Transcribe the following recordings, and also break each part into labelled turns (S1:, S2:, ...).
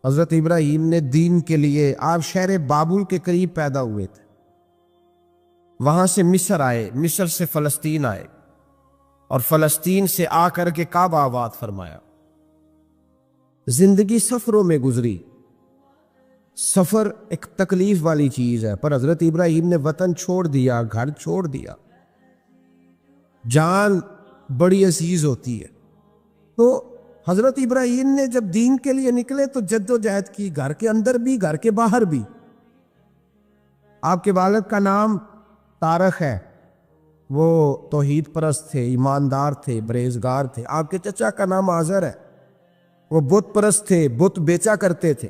S1: حضرت ابراہیم نے دین کے لیے، آپ شہر بابل کے قریب پیدا ہوئے تھے، وہاں سے مصر آئے، مصر سے فلسطین آئے، اور فلسطین سے آ کر کے کعبہ آباد فرمایا۔ زندگی سفروں میں گزری۔ سفر ایک تکلیف والی چیز ہے، پر حضرت ابراہیم نے وطن چھوڑ دیا، گھر چھوڑ دیا۔ جان بڑی عزیز ہوتی ہے، تو حضرت ابراہیم نے جب دین کے لیے نکلے تو جد و جہد کی، گھر کے اندر بھی گھر کے باہر بھی۔ آپ کے والد کا نام طارق ہے، وہ توحید پرست تھے، ایماندار تھے، پرہیزگار تھے۔ آپ کے چچا کا نام آزر ہے، وہ بت پرست تھے، بت بیچا کرتے تھے۔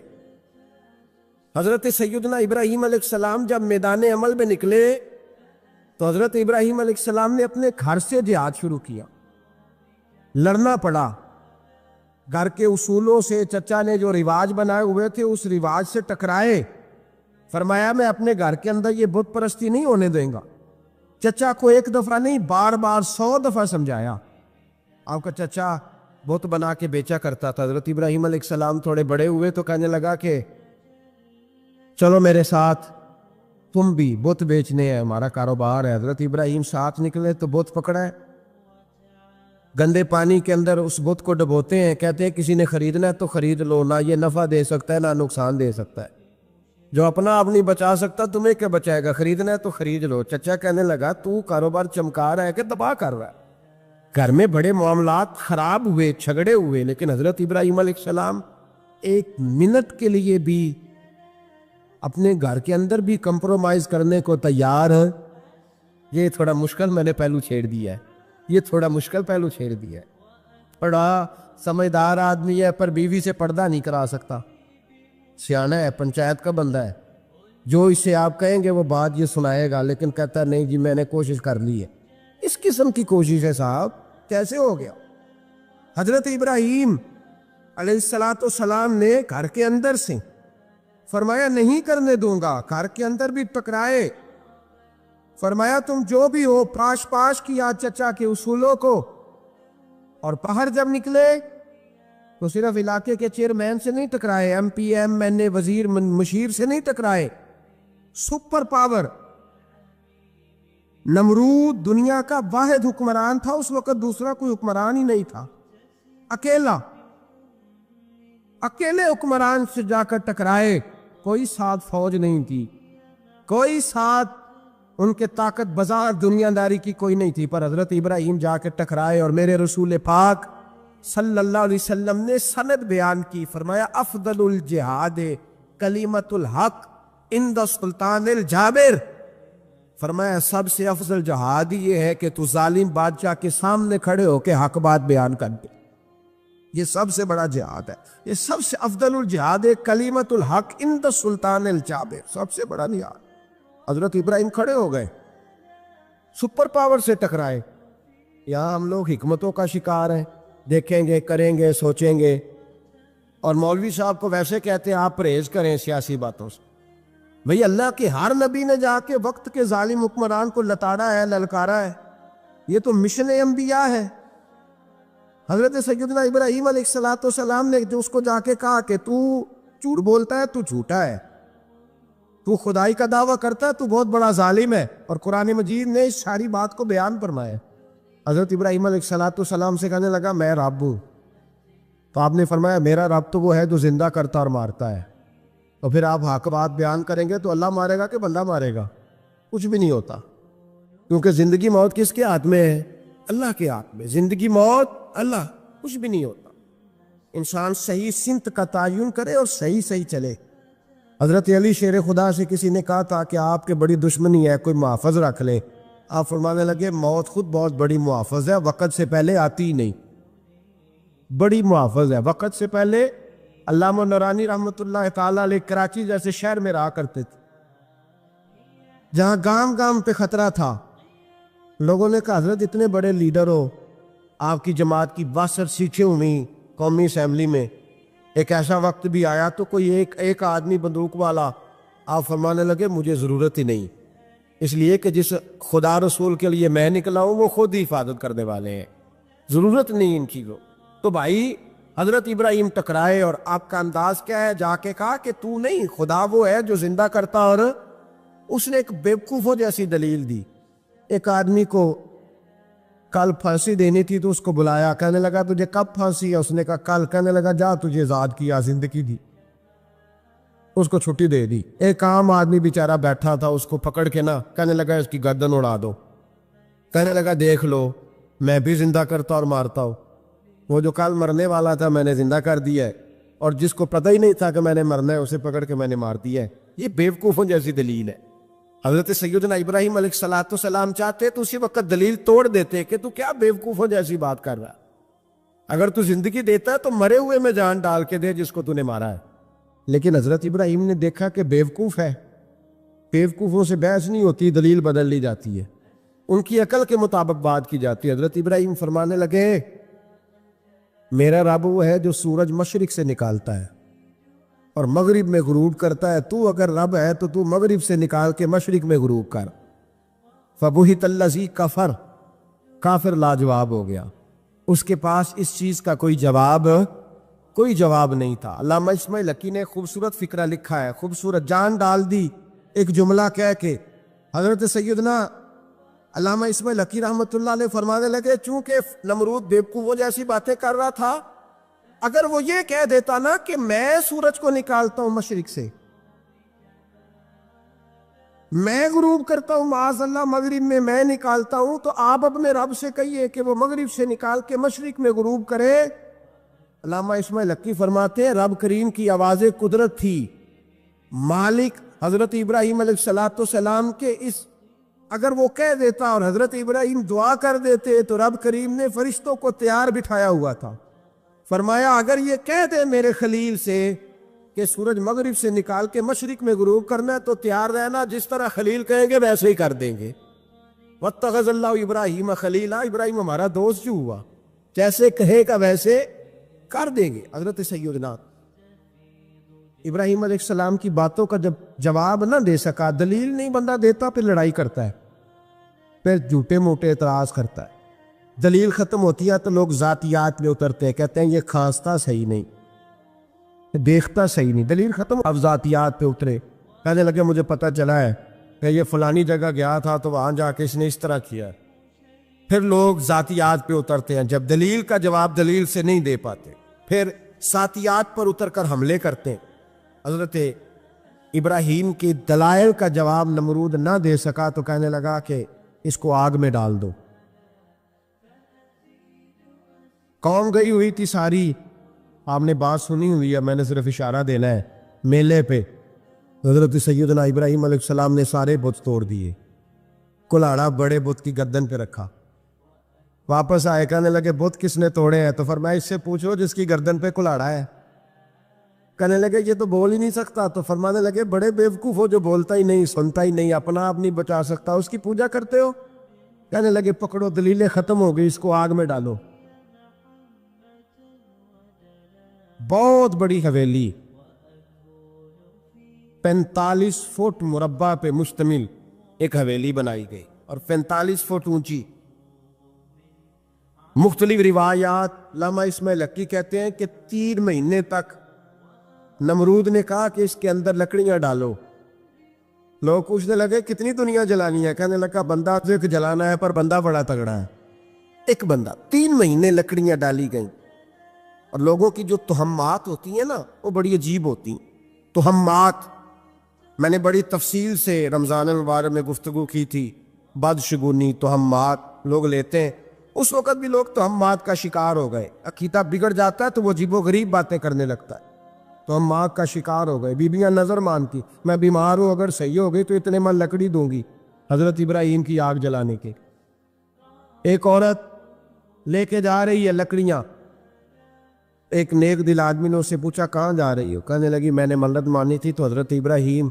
S1: حضرت سیدنا ابراہیم علیہ السلام جب میدان عمل میں نکلے تو حضرت ابراہیم علیہ السلام نے اپنے گھر سے جہاد شروع کیا۔ لڑنا پڑا، گھر کے اصولوں سے، چچا نے جو رواج بنائے ہوئے تھے اس رواج سے ٹکرائے۔ فرمایا میں اپنے گھر کے اندر یہ بت پرستی نہیں ہونے دیں گا۔ چچا کو ایک دفعہ نہیں، بار بار 100 دفعہ سمجھایا۔ آپ کا چچا بت بنا کے بیچا کرتا تھا۔ حضرت ابراہیم علیہ السلام تھوڑے بڑے ہوئے تو کہنے لگا کہ چلو میرے ساتھ، تم بھی بت بیچنے ہیں، ہمارا کاروبار ہے۔ حضرت ابراہیم ساتھ نکلے تو بت پکڑا ہے، گندے پانی کے اندر اس بت کو ڈبوتے ہیں، کہتے ہیں کسی نے خریدنا ہے تو خرید لو، نہ یہ نفع دے سکتا ہے نہ نقصان دے سکتا ہے، جو اپنا آپ نہیں بچا سکتا تمہیں کیا بچائے گا، خریدنا ہے تو خرید لو۔ چچا کہنے لگا تو کاروبار چمکا رہا ہے کہ تباہ کر رہا ہے۔ گھر میں بڑے معاملات خراب ہوئے، جھگڑے ہوئے، لیکن حضرت ابراہیم علیہ السلام ایک منٹ کے لیے بھی اپنے گھر کے اندر بھی کمپرومائز کرنے کو تیار ہے۔ یہ تھوڑا مشکل میں نے پہلو چھیڑ دیا ہے، یہ تھوڑا مشکل پہلو چھیڑ دیا ہے۔ بڑا سمجھدار آدمی ہے پر بیوی سے پردہ نہیں کرا سکتا، سیانا ہے، پنچایت کا بندہ ہے، جو اسے آپ کہیں گے وہ بات یہ سنائے گا، لیکن کہتا ہے نہیں جی میں نے کوشش کر لی ہے۔ اس قسم کی کوشش ہے صاحب، کیسے ہو گیا؟ حضرت ابراہیم علیہ السلام نے گھر کے اندر سے فرمایا نہیں کرنے دوں گا، گھر کے اندر بھی ٹکرائے۔ فرمایا تم جو بھی ہو، پاش پاش کیا چچا کے اصولوں کو، اور باہر جب نکلے تو صرف علاقے کے چیئرمین سے نہیں ٹکرائے، ایم پی ایم این اے وزیر مشیر سے نہیں ٹکرائے، سپر پاور نمرود دنیا کا واحد حکمران تھا اس وقت، دوسرا کوئی حکمران ہی نہیں تھا، اکیلے حکمران سے جا کر ٹکرائے۔ کوئی ساتھ فوج نہیں تھی، کوئی ساتھ ان کے طاقت بازار دنیا داری کی کوئی نہیں تھی، پر حضرت ابراہیم جا کے ٹکرائے۔ اور میرے رسول پاک صلی اللہ علیہ وسلم نے سند بیان کی، فرمایا افضل الجہاد کلمۃ الحق عند سلطان الجابر۔ فرمایا سب سے افضل جہاد یہ ہے کہ تو ظالم بادشاہ کے سامنے کھڑے ہو کے حق بات بیان کر دے، یہ سب سے بڑا جہاد ہے، یہ سب سے افضل الجہاد کلمۃ الحق عند سلطان الجابر، سب سے بڑا جہاد۔ حضرت ابراہیم کھڑے ہو گئے، سپر پاور سے ٹکرائے۔ یہاں ہم لوگ حکمتوں کا شکار ہیں، دیکھیں گے، کریں گے، سوچیں گے، اور مولوی صاحب کو ویسے کہتے ہیں آپ پرہیز کریں سیاسی باتوں سے۔ بھئی اللہ کے ہر نبی نے جا کے وقت کے ظالم حکمران کو لتاڑا ہے، للکارا ہے، یہ تو مشن انبیاء ہے۔ حضرت سیدنا ابراہیم علیہ السلام نے جو اس کو جا کے کہا کہ تو جھوٹ بولتا ہے، تو جھوٹا ہے، تو خدائی کا دعویٰ کرتا ہے، تو بہت بڑا ظالم ہے، اور قرآن مجید نے اس ساری بات کو بیان فرمایا۔ حضرت ابراہیم علیہ السلام سے کہنے لگا میں رب ہوں، تو آپ نے فرمایا میرا رب تو وہ ہے جو زندہ کرتا اور مارتا ہے، تو پھر آپ حق بات بیان کریں گے تو اللہ مارے گا کہ بندہ مارے گا؟ کچھ بھی نہیں ہوتا، کیونکہ زندگی موت کس کے ہاتھ میں ہے؟ اللہ کے ہاتھ میں، زندگی موت اللہ، کچھ بھی نہیں ہوتا۔ انسان صحیح سمت کا تعین کرے اور صحیح چلے۔ حضرت علی شیر خدا سے کسی نے کہا تھا کہ آپ کے بڑی دشمنی ہے، کوئی محافظ رکھ لے۔ آپ فرمانے لگے موت خود بہت بڑی محافظ ہے، وقت سے پہلے آتی ہی نہیں، بڑی محافظ ہے، وقت سے پہلے۔ علامہ نورانی رحمۃ اللہ تعالیٰ علیہ کراچی جیسے شہر میں رہا کرتے تھے، جہاں گام گام پہ خطرہ تھا۔ لوگوں نے کہا حضرت اتنے بڑے لیڈر ہو، آپ کی جماعت کی 62 سیٹیں ہوئیں قومی اسمبلی میں، ایک ایسا وقت بھی آیا تو کوئی ایک آدمی بندوق والا۔ آپ فرمانے لگے مجھے ضرورت ہی نہیں، اس لیے کہ جس خدا رسول کے لیے میں نکلا ہوں وہ خود ہی حفاظت کرنے والے ہیں، ضرورت نہیں ان چیزوں۔ تو بھائی حضرت ابراہیم ٹکرائے اور آپ کا انداز کیا ہے؟ جا کے کہا کہ تو نہیں، خدا وہ ہے جو زندہ کرتا. اور اس نے ایک بیوقوفوں جیسی دلیل دی. ایک آدمی کو کل پھانسی دینی تھی تو اس کو بلایا، کہنے لگا تجھے کب پھانسی ہے؟ اس نے کہا کل. کہنے لگا جا تجھے آزاد کیا، زندگی دی، اس کو چھٹی دے دی. ایک عام آدمی بیچارہ بیٹھا تھا، اس کو پکڑ کے نا کہنے لگا اس کی گردن اڑا دو. کہنے لگا دیکھ لو میں بھی زندہ کرتا اور مارتا ہوں. وہ جو کل مرنے والا تھا میں نے زندہ کر دیا ہے، اور جس کو پتہ ہی نہیں تھا کہ میں نے مرنا ہے اسے پکڑ کے میں نے مار دیا ہے. یہ بیوقوفوں جیسی دلیل ہے. حضرت سیدنا ابراہیم علیہ السلام چاہتے تو اسی وقت دلیل توڑ دیتے کہ تو کیا بیوقوفوں جیسی بات کر رہا ہے. اگر تو زندگی دیتا ہے تو مرے ہوئے میں جان ڈال کے دے جس کو تو نے مارا ہے. لیکن حضرت ابراہیم نے دیکھا کہ بیوقوف ہے. بیوقوفوں سے بحث نہیں ہوتی، دلیل بدل لی جاتی ہے، ان کی عقل کے مطابق بات کی جاتی ہے. حضرت ابراہیم فرمانے لگے میرا رب وہ ہے جو سورج مشرق سے نکالتا ہے اور مغرب میں غروب کرتا ہے. تو اگر رب ہے تو تو مغرب سے نکال کے مشرق میں غروب کر. فبہت الذی کفر، کافر لاجواب ہو گیا. اس کے پاس اس چیز کا کوئی جواب نہیں تھا. علامہ اسماعیل حقی نے خوبصورت فقرہ لکھا ہے، خوبصورت جان ڈال دی ایک جملہ کہہ کے. حضرت سیدنا علامہ اسماعیل حقی رحمۃ اللہ علیہ فرمانے لگے چونکہ نمرود بیوقوفوں جیسی باتیں کر رہا تھا، اگر وہ یہ کہہ دیتا نا کہ میں سورج کو نکالتا ہوں مشرق سے، میں غروب کرتا ہوں معاذ اللہ مغرب میں نکالتا ہوں، تو آپ اپنے رب سے کہیے کہ وہ مغرب سے نکال کے مشرق میں غروب کرے. علامہ اسماعیل حقی فرماتے ہیں رب کریم کی آواز قدرت تھی. مالک حضرت ابراہیم علیہ السلام کے اس اگر وہ کہہ دیتا اور حضرت ابراہیم دعا کر دیتے تو رب کریم نے فرشتوں کو تیار بٹھایا ہوا تھا. فرمایا اگر یہ کہہ دے میرے خلیل سے کہ سورج مغرب سے نکال کے مشرق میں غروب کرنا ہے تو تیار رہنا، جس طرح خلیل کہیں گے ویسے ہی کر دیں گے. واتخذ اللہ ابراہیم خلیلا، ابراہیم ہمارا دوست جو ہوا، جیسے کہے گا ویسے کر دیں گے. حضرت سیدنا ابراہیم علیہ السلام کی باتوں کا جب جواب نہ دے سکا، دلیل نہیں بندہ دیتا، پھر لڑائی کرتا ہے، پھر جھوٹے موٹے اعتراض کرتا ہے. دلیل ختم ہوتی ہے تو لوگ ذاتیات میں اترتے ہیں، کہتے ہیں یہ کھانستا صحیح نہیں، دیکھتا صحیح نہیں. دلیل ختم، اب ذاتیات پہ اترے، کہنے لگے مجھے پتہ چلا ہے کہ یہ فلانی جگہ گیا تھا تو وہاں جا کے اس نے اس طرح کیا. پھر لوگ ذاتیات پہ اترتے ہیں، جب دلیل کا جواب دلیل سے نہیں دے پاتے پھر ذاتیات پر اتر کر حملے کرتے ہیں. حضرت ابراہیم کی دلائل کا جواب نمرود نہ دے سکا تو کہنے لگا کہ اس کو آگ میں ڈال دو. قوم گئی ہوئی تھی ساری، آپ نے بات سنی ہوئی ہے، میں نے صرف اشارہ دینا ہے. میلے پہ حضرت سیدنا ابراہیم علیہ السلام نے سارے بت توڑ دیے، کلاڑا بڑے بت کی گردن پہ رکھا. واپس آئے، کہنے لگے بت کس نے توڑے ہیں؟ تو فرمایا اس سے پوچھو جس کی گردن پہ کلاڑا ہے. کہنے لگے یہ تو بول ہی نہیں سکتا. تو فرمانے لگے بڑے بیوقوف ہو جو بولتا ہی نہیں، سنتا ہی نہیں، اپنا آپ نہیں بچا سکتا، اس کی پوجا کرتے ہو. کہنے لگے پکڑو، دلیلیں ختم ہو گئی، اس کو آگ میں ڈالو. بہت بڑی حویلی 45 فٹ مربع پہ مشتمل ایک حویلی بنائی گئی اور 45 فٹ اونچی. مختلف روایات، علامہ اسماعیل حقی کہتے ہیں کہ 3 مہینے تک نمرود نے کہا کہ اس کے اندر لکڑیاں ڈالو. لوگ پوچھنے لگے کتنی دنیا جلانی ہے؟ کہنے لگا بندہ صرف جلانا ہے، پر بندہ بڑا تگڑا ہے، ایک بندہ. 3 مہینے لکڑیاں ڈالی گئیں. اور لوگوں کی جو تہمات ہوتی ہیں نا وہ بڑی عجیب ہوتی ہیں. تہمات میں نے بڑی تفصیل سے رمضان المبارک میں گفتگو کی تھی. بدشگونی، تہمات لوگ لیتے ہیں. اس وقت بھی لوگ تہمات کا شکار ہو گئے. عقیدہ بگڑ جاتا ہے تو وہ عجیب و غریب باتیں کرنے لگتا ہے. تہمات کا شکار ہو گئے. بیویاں نظر مانتی، میں بیمار ہوں، اگر صحیح ہو گئی تو اتنے من لکڑی دوں گی حضرت ابراہیم کی آگ جلانے کے. ایک عورت لے کے جا رہی ہے لکڑیاں. ایک نیک دل آدمی نے اس سے پوچھا کہاں جا رہی ہو؟ کہنے لگی میں نے منت مانی تھی تو حضرت ابراہیم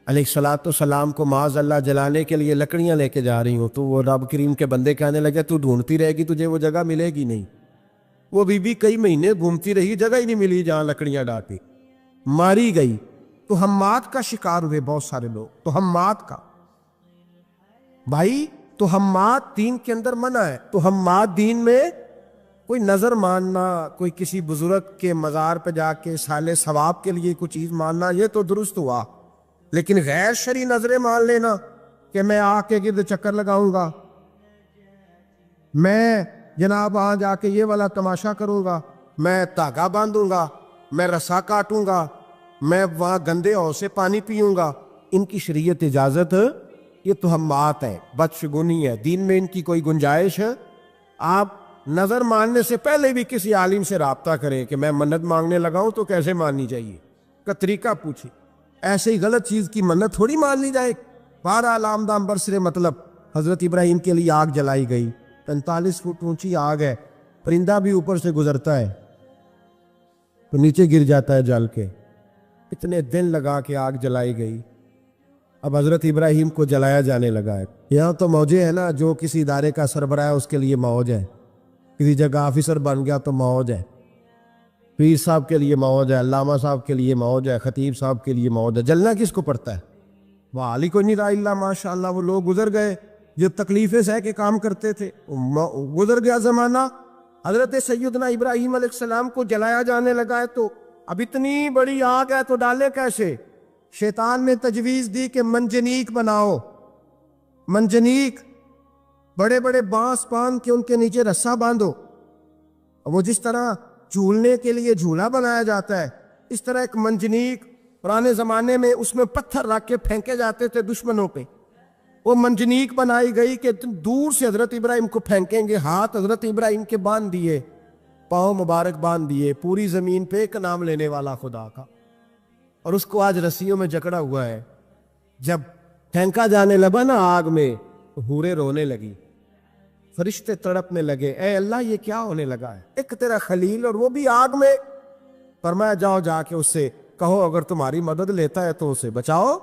S1: علیہ السلام کو معاذ اللہ جلانے کے لیے لکڑیاں لے کے جا رہی ہوں. تو وہ رب کریم کے بندے کہنے لگے تو ڈھونڈتی رہے گی، تجھے وہ جگہ ملے گی نہیں. وہ بی بی کئی مہینے گھومتی رہی، جگہ ہی نہیں ملی جہاں لکڑیاں ڈالی، ماری گئی. تہمات کا شکار ہوئے بہت سارے لوگ. تہمات کا بھائی، تہمات دین کے اندر منع ہے. تہمات دین میں کوئی نظر ماننا، کوئی کسی بزرگ کے مزار پہ جا کے سال ثواب کے لیے کوئی چیز ماننا، یہ تو درست ہوا، لیکن غیر شرعی نظریں مان لینا کہ میں آ کے گرد چکر لگاؤں گا، میں جناب وہاں جا کے یہ والا تماشا کروں گا، میں دھاگا باندھوں گا، میں رسا کاٹوں گا، میں وہاں گندے ہو سے پانی پیوں گا، ان کی شریعت اجازت؟ یہ توہمات ہیں، بدشگونی ہے، دین میں ان کی کوئی گنجائش ہے؟ آپ نظر ماننے سے پہلے بھی کسی عالم سے رابطہ کریں کہ میں منت مانگنے لگا ہوں تو کیسے ماننی چاہیے کا طریقہ پوچھیں، ایسے ہی غلط چیز کی منت تھوڑی مان لی جائے۔ بہرحال آمدام برسرے مطلب حضرت ابراہیم کے لیے آگ جلائی گئی، 45 فٹ اونچی آگ ہے، پرندہ بھی اوپر سے گزرتا ہے تو نیچے گر جاتا ہے جل کے، اتنے دن لگا کے آگ جلائی گئی۔ اب حضرت ابراہیم کو جلایا جانے لگا ہے۔ یہاں تو موجیں ہیں نا، جو کسی ادارے کا سربراہ ہے اس کے لیے موج ہے، کسی جگہ آفیسر بن گیا تو موج ہے، پیر صاحب کے لیے موج ہے، علامہ صاحب کے لیے موج ہے، خطیب صاحب کے لیے موج ہے۔ جلنا کس کو پڑتا ہے؟ وہ علی کو نہیں رہا اللہ، ماشاء اللہ وہ لوگ گزر گئے جو تکلیفیں سہ کے کام کرتے تھے، گزر گیا زمانہ۔ حضرت سیدنا ابراہیم علیہ السلام کو جلایا جانے لگا ہے تو اب اتنی بڑی آگ ہے تو ڈالے کیسے؟ شیطان نے تجویز دی کہ منجنیق بناؤ، منجنیق، بڑے بڑے بانس باندھ کے ان کے نیچے رسا باندھو، وہ جس طرح جھولنے کے لیے جھولا بنایا جاتا ہے اس طرح ایک منجنیق، پرانے زمانے میں اس میں پتھر رکھ کے پھینکے جاتے تھے دشمنوں پہ، وہ منجنیق بنائی گئی کہ دور سے حضرت ابراہیم کو پھینکیں گے، ہاتھ حضرت ابراہیم کے باندھ دیے، پاؤں مبارک باندھ دیے، پوری زمین پہ ایک نام لینے والا خدا کا، اور اس کو آج رسیوں میں جکڑا ہوا ہے۔ جب پھینکا جانے لگا نا آگ میں تو حوریں رونے لگی، فرشتے تڑپنے لگے، اے اللہ یہ کیا ہونے لگا ہے؟ ایک تیرا خلیل اور وہ بھی آگ میں۔ فرمایا جاؤ جا کے اس سے کہو اگر تمہاری مدد لیتا ہے تو اسے بچاؤ۔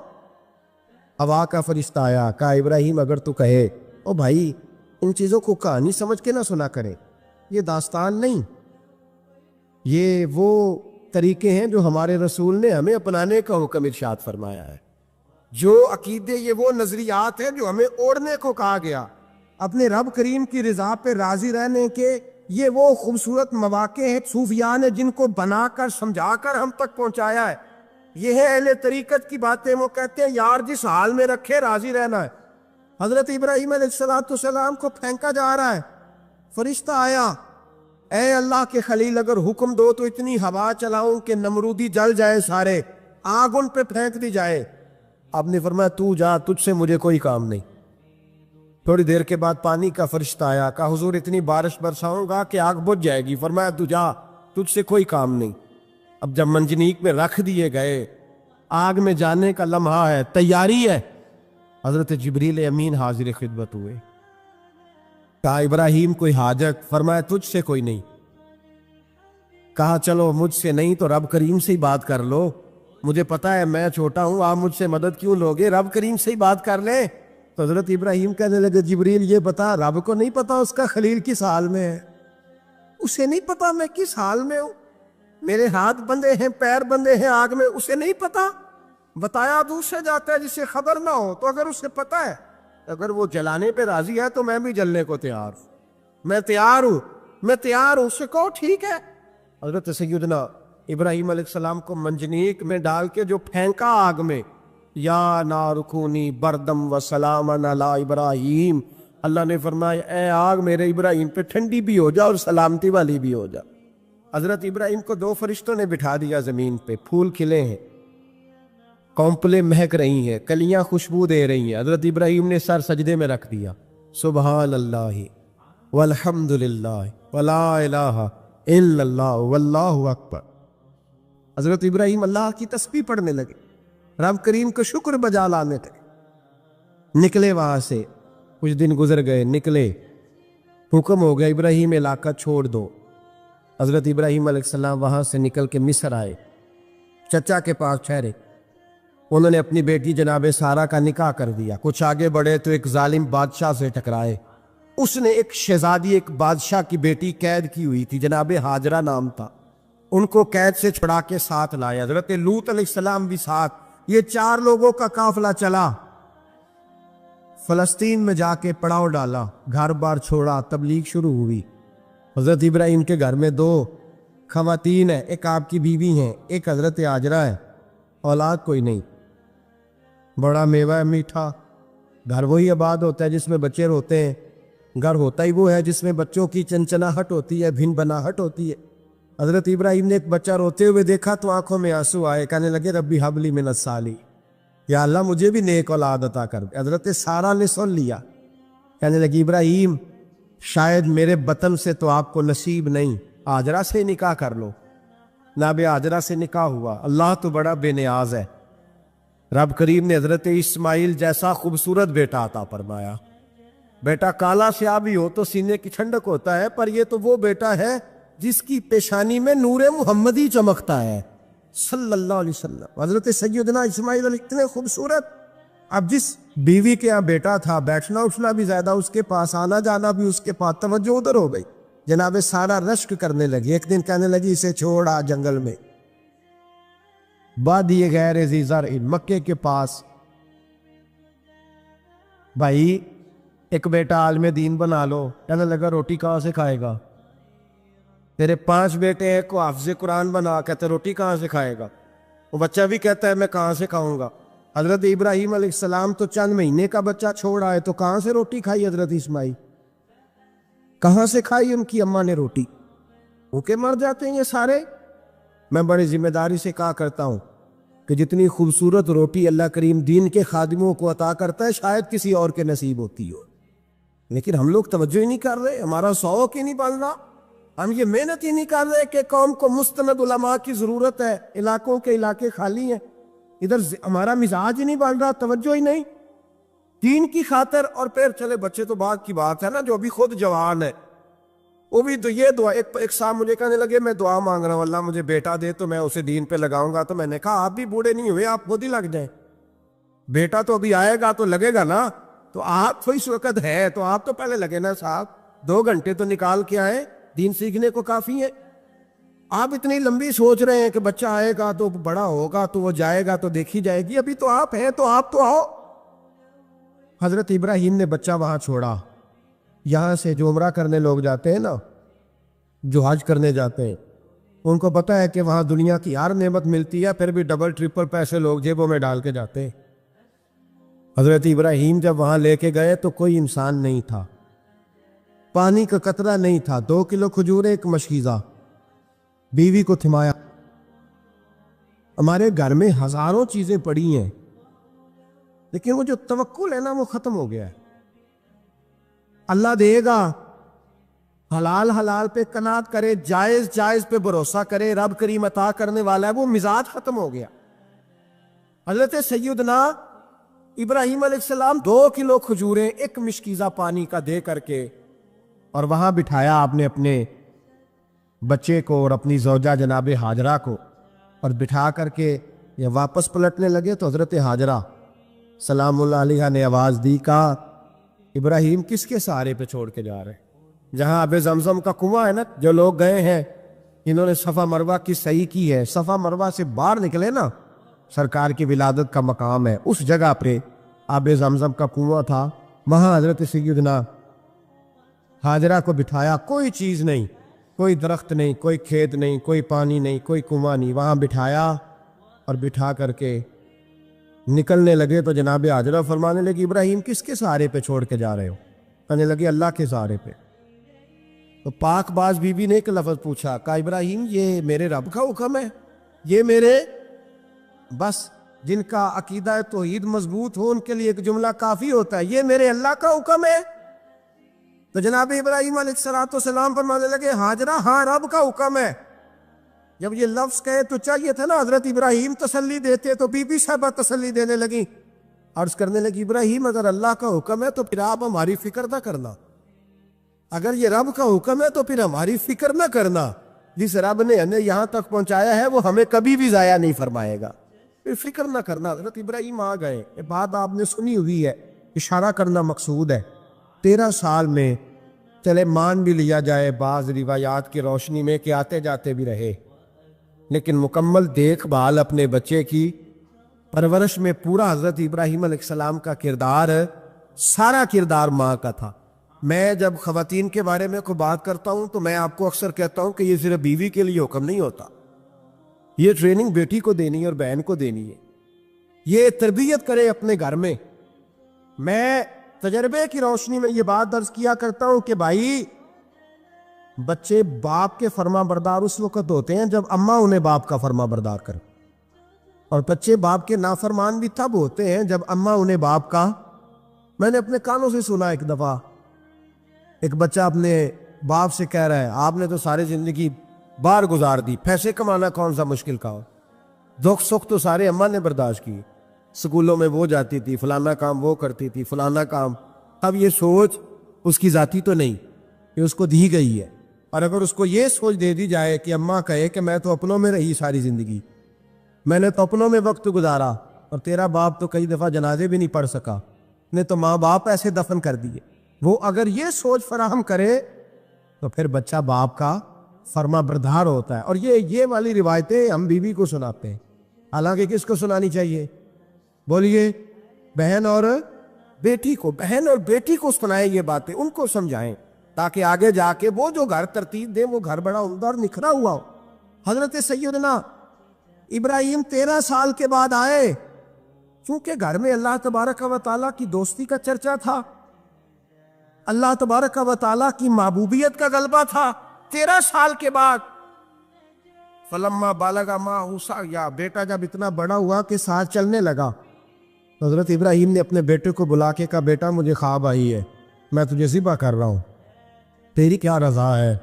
S1: ہوا کا فرشتہ آیا، کہا ابراہیم اگر تو کہے، او بھائی ان چیزوں کو کہانی سمجھ کے نہ سنا کرے، یہ داستان نہیں، یہ وہ طریقے ہیں جو ہمارے رسول نے ہمیں اپنانے کا حکم ارشاد فرمایا ہے، جو عقیدے، یہ وہ نظریات ہیں جو ہمیں اوڑھنے کو کہا گیا۔ اپنے رب کریم کی رضا پہ راضی رہنے کے یہ وہ خوبصورت مواقع ہیں صوفیاء نے جن کو بنا کر سمجھا کر ہم تک پہنچایا ہے۔ یہ ہے اہل طریقت کی باتیں، وہ کہتے ہیں یار جس حال میں رکھے راضی رہنا ہے۔ حضرت ابراہیم علیہ السلام کو پھینکا جا رہا ہے، فرشتہ آیا، اے اللہ کے خلیل اگر حکم دو تو اتنی ہوا چلاؤں کہ نمرودی جل جائے، سارے آگ ان پہ پھینک دی جائے۔ آپ نے فرمایا تو جا، تجھ سے مجھے کوئی کام نہیں۔ تھوڑی دیر کے بعد پانی کا فرشتہ آیا، کہا حضور اتنی بارش برساؤں گا کہ آگ بجھ جائے گی۔ فرمایا تو جا، تجھ سے کوئی کام نہیں۔ اب جب منجنیق میں رکھ دیے گئے، آگ میں جانے کا لمحہ ہے، تیاری ہے، حضرت جبریل امین حاضر خدمت ہوئے، کہا ابراہیم کوئی حاجت؟ فرمایا تجھ سے کوئی نہیں۔ کہا چلو مجھ سے نہیں تو رب کریم سے ہی بات کر لو، مجھے پتا ہے میں چھوٹا ہوں، آپ مجھ سے مدد کیوں لوگے، رب کریم سے ہی بات کر لیں۔ تو حضرت ابراہیم کہنے لگے جبریل یہ بتا، رب کو نہیں پتا اس کا خلیل کس حال میں ہے؟ اسے نہیں پتا میں کس حال میں ہوں، میرے ہاتھ بندے ہیں، پیر بندے ہیں آگ میں، اسے نہیں پتا؟ بتایا تو اس سے جاتا ہے جس سے خبر نہ ہو، تو اگر اسے پتا ہے، اگر وہ جلانے پہ راضی ہے تو میں بھی جلنے کو تیار ہوں، میں تیار ہوں، میں تیار ہوں، اس سے کہو ٹھیک ہے۔ حضرت سیدنا ابراہیم علیہ السلام کو منجنیق میں ڈال کے جو پھینکا آگ میں، یا نار کونی بردم و سلامن علی ابراہیم، اللہ نے فرمایا اے آگ میرے ابراہیم پہ ٹھنڈی بھی ہو جا اور سلامتی والی بھی ہو جا۔ حضرت ابراہیم کو دو فرشتوں نے بٹھا دیا زمین پہ، پھول کھلے ہیں، کونپلیں مہک رہی ہیں، کلیاں خوشبو دے رہی ہیں، حضرت ابراہیم نے سر سجدے میں رکھ دیا، سبحان اللہ والحمد للہ ولا الہ الا اللہ واللہ اکبر۔ حضرت ابراہیم اللہ کی تسبیح پڑھنے لگے، رب کریم کا شکر بجا لانے لگے۔ نکلے وہاں سے، کچھ دن گزر گئے، نکلے، حکم ہو گیا ابراہیم علاقہ چھوڑ دو۔ حضرت ابراہیم علیہ السلام وہاں سے نکل کے مصر آئے، چچا کے پاس ٹھہرے، انہوں نے اپنی بیٹی جناب سارہ کا نکاح کر دیا۔ کچھ آگے بڑھے تو ایک ظالم بادشاہ سے ٹکرائے، اس نے ایک شہزادی، ایک بادشاہ کی بیٹی قید کی ہوئی تھی، جناب ہاجرہ نام تھا، ان کو قید سے چھڑا کے ساتھ لائے، حضرت لوط علیہ السلام بھی ساتھ، یہ 4 لوگوں کا قافلہ چلا، فلسطین میں جا کے پڑاؤ ڈالا، گھر بار چھوڑا، تبلیغ شروع ہوئی۔ حضرت ابراہیم کے گھر میں 2 خواتین ہیں، ایک آپ کی بیوی ہیں، ایک حضرت ہاجرہ ہے، اولاد کوئی نہیں، بڑا میوہ ہے میٹھا، گھر وہی آباد ہوتا ہے جس میں بچے روتے ہیں، گھر ہوتا ہی وہ ہے جس میں بچوں کی چنچناہٹ ہوتی ہے، بھن بناہٹ ہوتی ہے۔ حضرت ابراہیم نے ایک بچہ روتے ہوئے دیکھا تو آنکھوں میں آنسو آئے، کہنے لگے ربی حب لی من الصالحین، یا اللہ مجھے بھی نیک اولاد عطا کر دے۔ حضرت سارہ نے سن لیا، کہنے لگی ابراہیم شاید میرے بطن سے تو آپ کو نصیب نہیں، ہاجرہ سے نکاح کر لو۔ جناب ہاجرہ سے نکاح ہوا۔ اللہ تو بڑا بے نیاز ہے، رب کریم نے حضرت اسماعیل جیسا خوبصورت بیٹا عطا فرمایا۔ بیٹا کالا سیاہ بھی ہو تو سینے کی ٹھنڈک ہوتا ہے، پر یہ تو وہ بیٹا ہے جس کی پیشانی میں نور محمدی چمکتا ہے صلی اللہ علیہ وسلم۔ حضرت سیدنا اسماعیل علیہ اتنے خوبصورت، اب جس بیوی کے یہاں بیٹا تھا بیٹھنا اٹھنا بھی زیادہ اس کے پاس، آنا جانا بھی اس کے پاس، توجہ ادھر ہو گئی۔ جناب سارہ رشک کرنے لگی، ایک دن کہنے لگی اسے چھوڑ آ جنگل میں، وادی غیر ذی زرع مکے کے پاس، بھائی ایک بیٹا عالم دین بنا لو۔ کہنے لگا روٹی کہاں سے کھائے گا؟ تیرے 5 بیٹے ہیں کو حافظ قرآن بنا، کہتے روٹی کہاں سے کھائے گا؟ وہ بچہ بھی کہتا ہے میں کہاں سے کھاؤں گا؟ حضرت ابراہیم علیہ السلام تو چند مہینے کا بچہ چھوڑ آئے، تو کہاں سے روٹی کھائی حضرت اسماعیل؟ کہاں سے کھائی ان کی اماں نے روٹی؟ بھوکے مر جاتے ہیں یہ سارے۔ میں بڑی ذمہ داری سے کہا کرتا ہوں کہ جتنی خوبصورت روٹی اللہ کریم دین کے خادموں کو عطا کرتا ہے شاید کسی اور کے نصیب ہوتی ہو، لیکن ہم لوگ توجہ ہی نہیں کر رہے، ہمارا شوق ہی نہیں بن رہا، ہم یہ محنت ہی نہیں کر رہے کہ قوم کو مستند علماء کی ضرورت ہے، علاقوں کے علاقے خالی ہیں، ادھر ہمارا مزاج ہی نہیں بن رہا، توجہ ہی نہیں دین کی خاطر۔ اور پھر چلے بچے تو بعد کی بات ہے نا، جو ابھی خود جوان ہے وہ بھی تو یہ دعا، ایک صاحب مجھے کہنے لگے میں دعا مانگ رہا ہوں اللہ مجھے بیٹا دے تو میں اسے دین پہ لگاؤں گا، تو میں نے کہا آپ بھی بوڑھے نہیں ہوئے، آپ خود ہی لگ جائیں، بیٹا تو ابھی آئے گا تو لگے گا نا، تو آپ تو اس وقت ہے تو آپ تو پہلے لگے نا صاحب، 2 گھنٹے تو نکال کے آئے، دین سیکھنے کو کافی ہے۔ آپ اتنی لمبی سوچ رہے ہیں کہ بچہ آئے گا تو بڑا ہوگا تو وہ جائے گا تو دیکھی جائے گی، ابھی تو آپ ہیں تو آپ تو آؤ۔ حضرت ابراہیم نے بچہ وہاں چھوڑا۔ یہاں سے جو عمرہ کرنے لوگ جاتے ہیں نا، جو حج کرنے جاتے ہیں، ان کو پتہ ہے کہ وہاں دنیا کی ہر نعمت ملتی ہے، پھر بھی ڈبل ٹرپل پیسے لوگ جیبوں میں ڈال کے جاتے ہیں۔ حضرت ابراہیم جب وہاں لے کے گئے تو کوئی انسان نہیں تھا، پانی کا قطرہ نہیں تھا، 2 کلو کھجوریں، ایک مشکیزہ، بیوی کو تھمایا۔ ہمارے گھر میں ہزاروں چیزیں پڑی ہیں، لیکن وہ جو توکل ہے نا وہ ختم ہو گیا ہے۔ اللہ دے گا، حلال حلال پہ قناعت کرے، جائز جائز پہ بھروسہ کرے، رب کریم عطا کرنے والا ہے، وہ مزاج ختم ہو گیا۔ حضرت سیدنا ابراہیم علیہ السلام 2 کلو کھجوریں، ایک مشکیزہ پانی کا دے کر کے، اور وہاں بٹھایا آپ نے اپنے بچے کو اور اپنی زوجہ جناب ہاجرہ کو، اور بٹھا کر کے یہ واپس پلٹنے لگے تو حضرت ہاجرہ سلام اللہ علیہ نے آواز دی، کہا ابراہیم کس کے سہارے پہ چھوڑ کے جا رہے ہیں؟ جہاں آب زمزم کا کنواں ہے نا، جو لوگ گئے ہیں انہوں نے صفا مروہ کی صحیح کی ہے، صفا مروہ سے باہر نکلے نا، سرکار کی ولادت کا مقام ہے، اس جگہ پہ آب زمزم کا کنواں تھا، وہاں حضرت سیدنا ہاجرہ کو بٹھایا، کوئی چیز نہیں، کوئی درخت نہیں، کوئی کھیت نہیں، کوئی پانی نہیں، کوئی کنواں نہیں، وہاں بٹھایا اور بٹھا کر کے نکلنے لگے تو جناب ہاجرہ فرمانے لگی ابراہیم کس کے سہارے پہ چھوڑ کے جا رہے ہو؟ کہنے لگے اللہ کے سہارے پہ۔ تو پاک باز بی بی نے ایک لفظ پوچھا، کہا ابراہیم یہ میرے رب کا حکم ہے، یہ میرے، بس جن کا عقیدہ توحید مضبوط ہو ان کے لیے ایک جملہ کافی ہوتا ہے، یہ میرے اللہ کا حکم ہے۔ تو جناب ابراہیم علیہ السلام فرمانے لگے ہاجرہ ہاں رب کا حکم ہے۔ جب یہ لفظ کہے تو چاہیے تھا نا حضرت ابراہیم تسلی دیتے، تو بی بی صاحبہ تسلی دینے لگی، عرض کرنے لگی ابراہیم اگر اللہ کا حکم ہے تو پھر آپ ہماری فکر نہ کرنا، اگر یہ رب کا حکم ہے تو پھر ہماری فکر نہ کرنا، جس رب نے ہمیں یہاں تک پہنچایا ہے وہ ہمیں کبھی بھی ضائع نہیں فرمائے گا، پھر فکر نہ کرنا۔ حضرت ابراہیم آ گئے، یہ بات آپ نے سنی ہوئی ہے، اشارہ کرنا مقصود ہے۔ 13 سال میں چلے مان بھی لیا جائے بعض روایات کی روشنی میں کہ آتے جاتے بھی رہے، لیکن مکمل دیکھ بھال اپنے بچے کی پرورش میں پورا حضرت ابراہیم علیہ السلام کا کردار، سارا کردار ماں کا تھا۔ میں جب خواتین کے بارے میں کوئی بات کرتا ہوں تو میں آپ کو اکثر کہتا ہوں کہ یہ صرف بیوی کے لیے حکم نہیں ہوتا، یہ ٹریننگ بیٹی کو دینی ہے اور بہن کو دینی ہے، یہ تربیت کرے اپنے گھر میں۔ میں تجربے کی روشنی میں یہ بات درج کیا کرتا ہوں کہ بھائی بچے باپ کے فرما بردار اس وقت ہوتے ہیں جب اماں انہیں باپ کا فرما بردار کریں، اور بچے باپ کے نافرمان بھی تب ہوتے ہیں جب اماں انہیں باپ کا۔ میں نے اپنے کانوں سے سنا ایک دفعہ ایک بچہ اپنے باپ سے کہہ رہا ہے آپ نے تو ساری زندگی باہر گزار دی، پیسے کمانا کون سا مشکل کا ہو، دکھ سکھ تو سارے اماں نے برداشت کی، سکولوں میں وہ جاتی تھی، فلانا کام وہ کرتی تھی، فلانا کام۔ اب یہ سوچ اس کی ذاتی تو نہیں، یہ اس کو دی گئی ہے، اور اگر اس کو یہ سوچ دے دی جائے کہ اماں کہے کہ میں تو اپنوں میں رہی ساری زندگی، میں نے تو اپنوں میں وقت گزارا، اور تیرا باپ تو کئی دفعہ جنازے بھی نہیں پڑھ سکا، نے تو ماں باپ ایسے دفن کر دیے، وہ اگر یہ سوچ فراہم کرے تو پھر بچہ باپ کا فرما بردار ہوتا ہے۔ اور یہ والی روایتیں ہم بیوی کو سناتے ہیں، حالانکہ کس کو سنانی چاہیے؟ بولیے، بہن اور بیٹی کو۔ بہن اور بیٹی کو سنائیں یہ باتیں، ان کو سمجھائیں، تاکہ آگے جا کے وہ جو گھر ترتیب دے وہ گھر بڑا عمدہ اور نکھرا ہوا ہو۔ حضرت سیدنا ابراہیم 13 سال کے بعد آئے، چونکہ گھر میں اللہ تبارک و تعالیٰ کی دوستی کا چرچا تھا، اللہ تبارک و تعالیٰ کی محبوبیت کا غلبہ تھا۔ 13 سال کے بعد فلما بالغ معہ السعی، بیٹا جب اتنا بڑا ہوا کہ ساتھ چلنے لگا، حضرت ابراہیم نے اپنے بیٹے کو بلا کے کہا بیٹا مجھے خواب آئی ہے، میں تجھے ذبح کر رہا ہوں، تیری کیا رضا ہے؟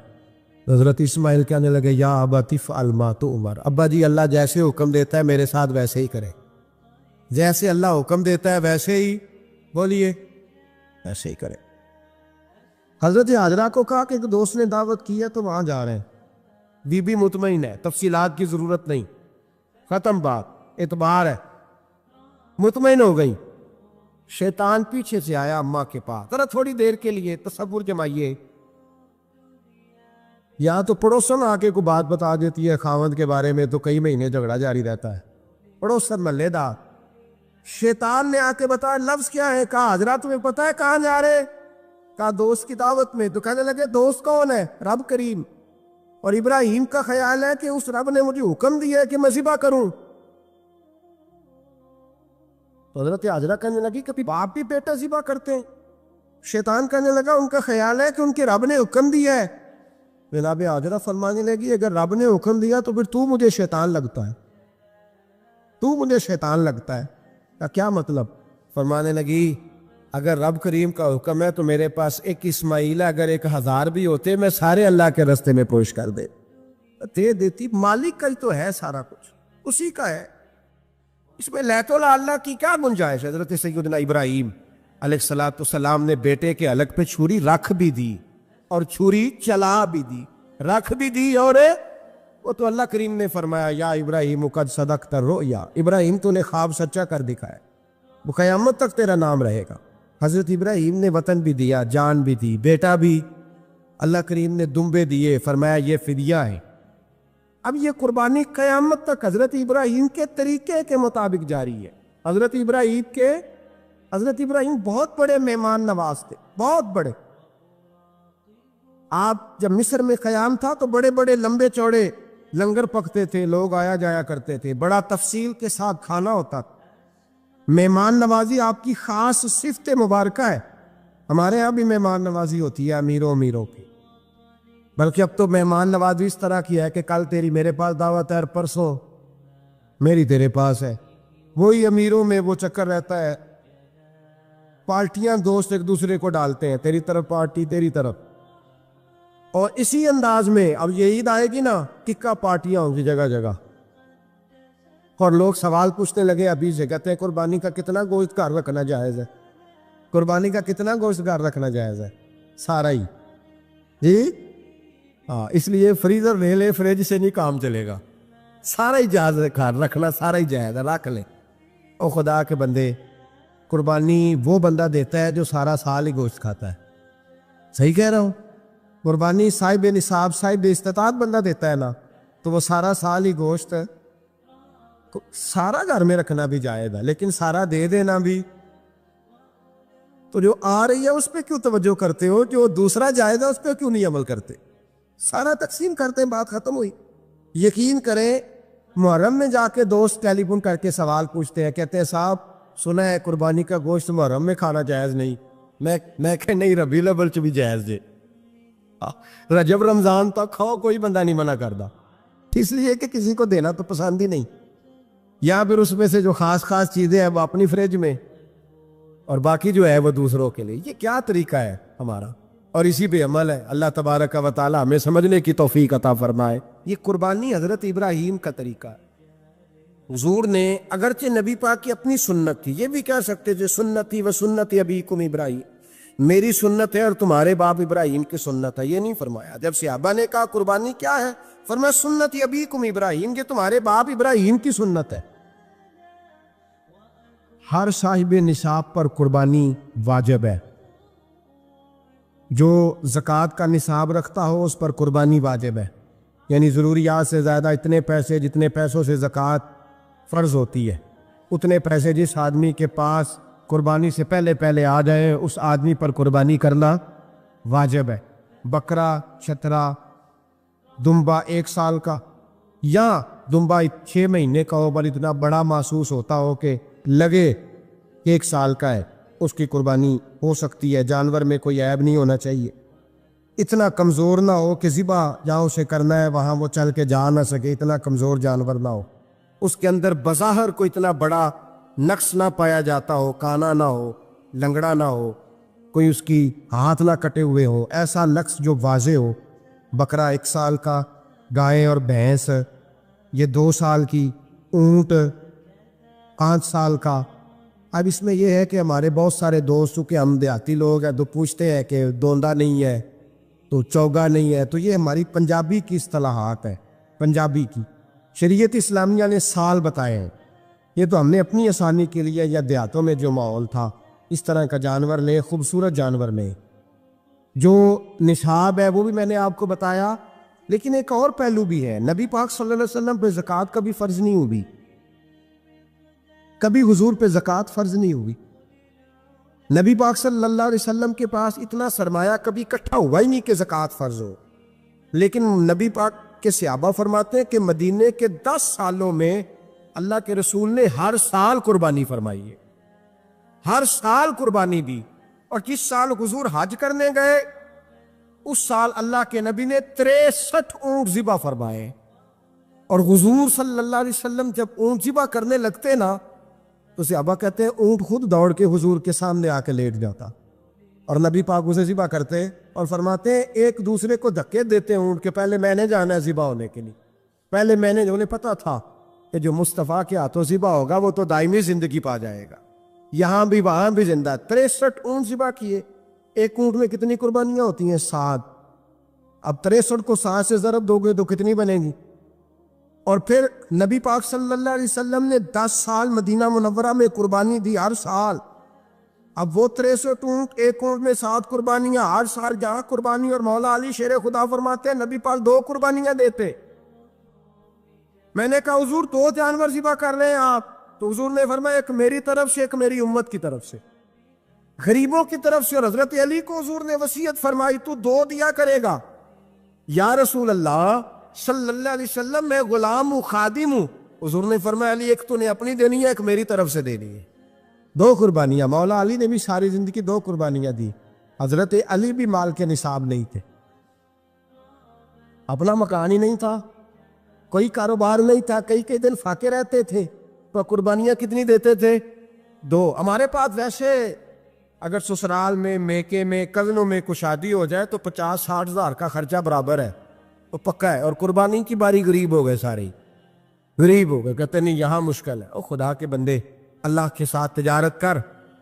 S1: حضرت اسماعیل کہنے لگے یا ابت افعل ما تؤمر، ابا جی اللہ جیسے حکم دیتا ہے میرے ساتھ ویسے ہی کرے، جیسے اللہ حکم دیتا ہے ویسے ہی، بولیے، ویسے ہی کرے۔ حضرت حاجرہ کو کہا کہ ایک دوست نے دعوت کی ہے تو وہاں جا رہے ہیں، بی بی مطمئن ہے، تفصیلات کی ضرورت نہیں، ختم بات، اعتبار ہے، مطمئن ہو گئی۔ شیطان پیچھے سے آیا اماں کے پاس، ذرا تھوڑی دیر کے لیے تصور جمائیے، یا تو پڑوسن آ کے کوئی بات بتا دیتی ہے خاوند کے بارے میں تو کئی مہینے جھگڑا جاری رہتا ہے، پڑوسن محلے دار۔ شیطان نے آ کے بتایا لفظ کیا ہے؟ کہا حضرات تمہیں پتہ ہے کہاں جا رہے؟ کہا دوست کی دعوت میں۔ تو کہنے لگے دوست کون ہے؟ رب کریم، اور ابراہیم کا خیال ہے کہ اس رب نے مجھے حکم دیا ہے کہ میں ذبح کروں۔ تو حضرت حاجرہ کہنے لگی کبھی باپ بھی بیٹا ذبح کرتے ہیں؟ شیطان کہنے لگا ان کا خیال ہے کہ ان کے رب نے حکم دیا ہے۔ جناب حاجرہ فرمانے لگی اگر رب نے حکم دیا تو پھر تو مجھے شیطان لگتا ہے، تو مجھے شیطان لگتا ہے۔ کا کیا مطلب؟ فرمانے لگی اگر رب کریم کا حکم ہے تو میرے پاس ایک اسماعیل ہے، اگر 1000 بھی ہوتے میں سارے اللہ کے رستے میں پیش کر دے دیتی، مالک کا ہی تو ہے سارا کچھ، اسی کا ہے، اس میں لیت اللہ کی کیا گنجائش؟ حضرت سیدنا ابراہیم علیہ السلام نے بیٹے کے حلق پہ چھری رکھ بھی دی اور چھری چلا بھی دی، رکھ بھی دی، اور وہ تو اللہ کریم نے فرمایا یا ابراہیم قد صدقت الرؤیا، ابراہیم تو نے خواب سچا کر دکھایا، وہ قیامت تک تیرا نام رہے گا۔ حضرت ابراہیم نے وطن بھی دیا، جان بھی دی، بیٹا بھی، اللہ کریم نے دمبے دیے، فرمایا یہ فدیہ ہے۔ اب یہ قربانی قیامت تک حضرت ابراہیم کے طریقے کے مطابق جاری ہے۔ حضرت ابراہیم بہت بڑے مہمان نواز تھے، بہت بڑے۔ آپ جب مصر میں قیام تھا تو بڑے بڑے لمبے چوڑے لنگر پکتے تھے، لوگ آیا جایا کرتے تھے، بڑا تفصیل کے ساتھ کھانا ہوتا تھا۔ مہمان نوازی آپ کی خاص صفت مبارکہ ہے، ہمارے ہاں بھی مہمان نوازی ہوتی ہے امیروں کی، بلکہ اب تو مہمان نوازی اس طرح کی ہے کہ کل تیری میرے پاس دعوت ہے اور پرسوں میری تیرے پاس ہے، وہی امیروں میں وہ چکر رہتا ہے، پارٹیاں دوست ایک دوسرے کو ڈالتے ہیں، تیری طرف پارٹی تیری طرف، اور اسی انداز میں اب یہ عید آئے گی نا ٹکا پارٹیاں ہوں گی جگہ جگہ، اور لوگ سوال پوچھنے لگے ابھی سے، کہتے ہیں قربانی کا کتنا گوشت گھر رکھنا جائز ہے؟ قربانی کا کتنا گوشت گھر رکھنا جائز ہے؟ سارا ہی، جی ہاں، اس لیے فریزر لے لے، فریج سے نہیں کام چلے گا، سارا ہی جائز ہے، گھر رکھنا سارا ہی جائز ہے، رکھ لیں۔ او خدا کے بندے، قربانی وہ بندہ دیتا ہے جو سارا سال ہی گوشت کھاتا ہے، صحیح کہہ رہا ہوں؟ قربانی صاحب نصاب، صاحب استطاعت بندہ دیتا ہے نا، تو وہ سارا سال ہی گوشت سارا گھر میں رکھنا بھی جائز ہے، لیکن سارا دے دینا بھی تو جو آ رہی ہے اس پہ کیوں توجہ کرتے ہو؟ جو دوسرا جائز ہے اس پہ کیوں نہیں عمل کرتے؟ سارا تقسیم کرتے ہیں، بات ختم ہوئی۔ یقین کریں، محرم میں جا کے دوست ٹیلی فون کر کے سوال پوچھتے ہیں، کہتے ہیں صاحب سنا ہے قربانی کا گوشت محرم میں کھانا جائز نہیں۔ میں کہ نہیں، ربیع الاول چ بھی جائز ہے، رجب رمضان تک کھاؤ، کوئی بندہ نہیں منع کرتا، اس لیے کہ کسی کو دینا تو پسند ہی نہیں، یا پھر اس میں سے جو خاص خاص چیزیں ہیں وہ اپنی فریج میں، اور باقی جو ہے وہ دوسروں کے لیے۔ یہ کیا طریقہ ہے ہمارا؟ اور اسی پہ عمل ہے۔ اللہ تبارک و تعالی ہمیں سمجھنے کی توفیق عطا فرمائے۔ یہ قربانی حضرت ابراہیم کا طریقہ ہے۔ حضور نے اگرچہ نبی پاک کی اپنی سنت تھی، یہ بھی کہہ سکتے تھے سنتی و سنت ابیکم ابراہیم، میری سنت ہے اور تمہارے باپ ابراہیم کی سنت ہے، یہ نہیں فرمایا۔ جب صحابہ نے کہا قربانی کیا ہے، فرمایا سنت ابیکم ابراہیم، یہ تمہارے باپ ابراہیم کی سنت ہے۔ ہر صاحب نصاب پر قربانی واجب ہے، جو زکوٰۃ کا نصاب رکھتا ہو اس پر قربانی واجب ہے، یعنی ضروریات سے زیادہ اتنے پیسے، جتنے پیسوں سے زکوٰۃ فرض ہوتی ہے، اتنے پیسے جس آدمی کے پاس قربانی سے پہلے پہلے آ جائے اس آدمی پر قربانی کرنا واجب ہے۔ بکرا، چترا، دمبا 1 سال کا، یا دمبا 6 مہینے کا ہو، بل اتنا بڑا محسوس ہوتا ہو کہ لگے 1 سال کا ہے، اس کی قربانی ہو سکتی ہے۔ جانور میں کوئی عیب نہیں ہونا چاہیے، اتنا کمزور نہ ہو کہ ذبح جہاں اسے کرنا ہے وہاں وہ چل کے جا نہ سکے، اتنا کمزور جانور نہ ہو، اس کے اندر بظاہر کوئی اتنا بڑا نقص نہ پایا جاتا ہو، کانا نہ ہو، لنگڑا نہ ہو، کوئی اس کی ہاتھ نہ کٹے ہوئے ہو، ایسا نقص جو واضح ہو۔ بکرا 1 سال کا، گائے اور بھینس یہ 2 سال کی، اونٹ 5 سال کا۔ اب اس میں یہ ہے کہ ہمارے بہت سارے دوست، چونکہ ہم دیہاتی لوگ ہیں، تو پوچھتے ہیں کہ دوندا نہیں ہے تو چوگا نہیں ہے، تو یہ ہماری پنجابی کی اصطلاحات ہے، پنجابی کی۔ شریعت اسلامیہ نے سال بتائے ہیں، یہ تو ہم نے اپنی آسانی کے لیے، یا دیہاتوں میں جو ماحول تھا اس طرح کا جانور لے، خوبصورت جانور لے۔ جو نصاب ہے وہ بھی میں نے آپ کو بتایا، لیکن ایک اور پہلو بھی ہے۔ نبی پاک صلی اللہ علیہ وسلم پہ زکوٰۃ کبھی فرض نہیں ہوئی، کبھی حضور پہ زکوٰۃ فرض نہیں ہوئی۔ نبی پاک صلی اللہ علیہ وسلم کے پاس اتنا سرمایہ کبھی اکٹھا ہوا ہی نہیں کہ زکوٰۃ فرض ہو، لیکن نبی پاک کے صحابہ فرماتے ہیں کہ مدینے کے 10 سالوں میں اللہ کے رسول نے ہر سال قربانی فرمائی ہے، ہر سال قربانی دی۔ اور جس سال حضور حج کرنے گئے اس سال اللہ کے نبی نے 63 اونٹ ذبح فرمائے، اور حضور صلی اللہ علیہ وسلم جب اونٹ ذبح کرنے لگتے نا تو صحابہ کہتے ہیں اونٹ خود دوڑ کے حضور کے سامنے آ کے لیٹ جاتا، اور نبی پاک اسے ذبح کرتے اور فرماتے ہیں ایک دوسرے کو دھکے دیتے ہیں اونٹ کے، پہلے میں نے جانا ہے ذبح ہونے کے لیے، پہلے میں نے، انہیں پتا تھا کہ جو مصطفیٰ کے ہاتھوں ذبح ہوگا وہ تو دائمی زندگی پا جائے گا، یہاں بھی وہاں بھی زندہ۔ 63 اونٹ ذبح کیے۔ ایک اونٹ میں کتنی قربانیاں ہوتی ہیں؟ 7۔ اب 63 کو 7 سے ضرب دو گے تو کتنی بنے گی؟ اور پھر نبی پاک صلی اللہ علیہ وسلم نے 10 سال مدینہ منورہ میں قربانی دی، ہر سال۔ اب وہ 63 اونٹ، ایک اونٹ میں 7 قربانیاں، ہر سال جہاں قربانی۔ اور مولا علی شیر خدا فرماتے ہیں نبی پاک 2 قربانیاں دیتے۔ میں نے کہا حضور 2 جانور ذبح کر رہے ہیں آپ، تو حضور نے فرمایا ایک میری طرف سے، ایک میری امت کی طرف سے، غریبوں کی طرف سے۔ اور حضرت علی کو حضور نے وصیت فرمائی تو 2 دیا کرے گا۔ یا رسول اللہ صلی اللہ علیہ وسلم میں غلام ہوں، خادم ہوں۔ حضور نے فرمایا علی ایک تو نے اپنی دینی ہے، ایک میری طرف سے دینی ہے۔ 2 قربانیاں۔ مولا علی نے بھی ساری زندگی 2 قربانیاں دی۔ حضرت علی بھی مال کے نصاب نہیں تھے، اپنا مکان ہی نہیں تھا، کوئی کاروبار نہیں تھا، کئی دن فاقے رہتے تھے، تو قربانیاں کتنی دیتے تھے؟ 2۔ ہمارے پاس ویسے اگر سسرال میں، میکے میں، کزنوں میں کوئی شادی ہو جائے تو 50-60 ہزار کا خرچہ برابر ہے، تو پکا ہے۔ اور قربانی کی باری غریب ہو گئے، سارے غریب ہو گئے، کہتے نہیں یہاں مشکل ہے۔ او خدا کے بندے، اللہ کے ساتھ تجارت کر،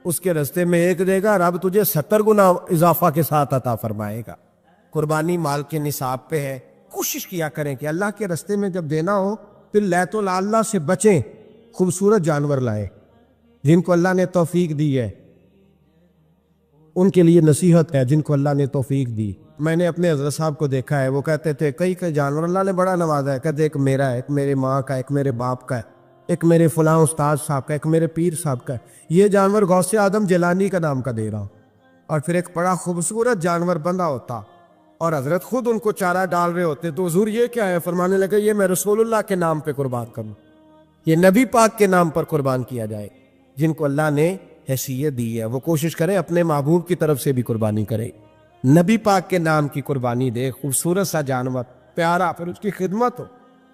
S1: اس کے رستے میں 1 دے گا، رب تجھے 70 گنا اضافہ کے ساتھ عطا فرمائے گا۔ قربانی مال کے نصاب پہ ہے۔ کوشش کیا کریں کہ اللہ کے رستے میں جب دینا ہو پھر لیت اللہ سے بچیں، خوبصورت جانور لائیں۔ جن کو اللہ نے توفیق دی ہے ان کے لیے نصیحت ہے، جن کو اللہ نے توفیق دی۔ میں نے اپنے حضرت صاحب کو دیکھا ہے، وہ کہتے تھے کئی جانور اللہ نے بڑا نوازا ہے، کہتے ایک میرا ہے، ایک میرے ماں کا، ایک میرے باپ کا ہے، ایک میرے فلاں استاد صاحب کا، ایک میرے پیر صاحب کا، یہ جانور غوث اعظم جیلانی کا نام کا دے رہا ہوں۔ اور پھر ایک بڑا خوبصورت جانور بندھا ہوتا اور حضرت خود ان کو چارہ ڈال رہے ہوتے، تو حضور یہ کیا ہے؟ فرمانے لگے یہ میں رسول اللہ کے نام پہ قربان کروں، یہ نبی پاک کے نام پر قربان کیا جائے۔ جن کو اللہ نے حیثیت دی ہے وہ کوشش کریں اپنے محبوب کی طرف سے بھی قربانی کریں، نبی پاک کے نام کی قربانی دے، خوبصورت سا جانور پیارا، پھر اس کی خدمت ہو،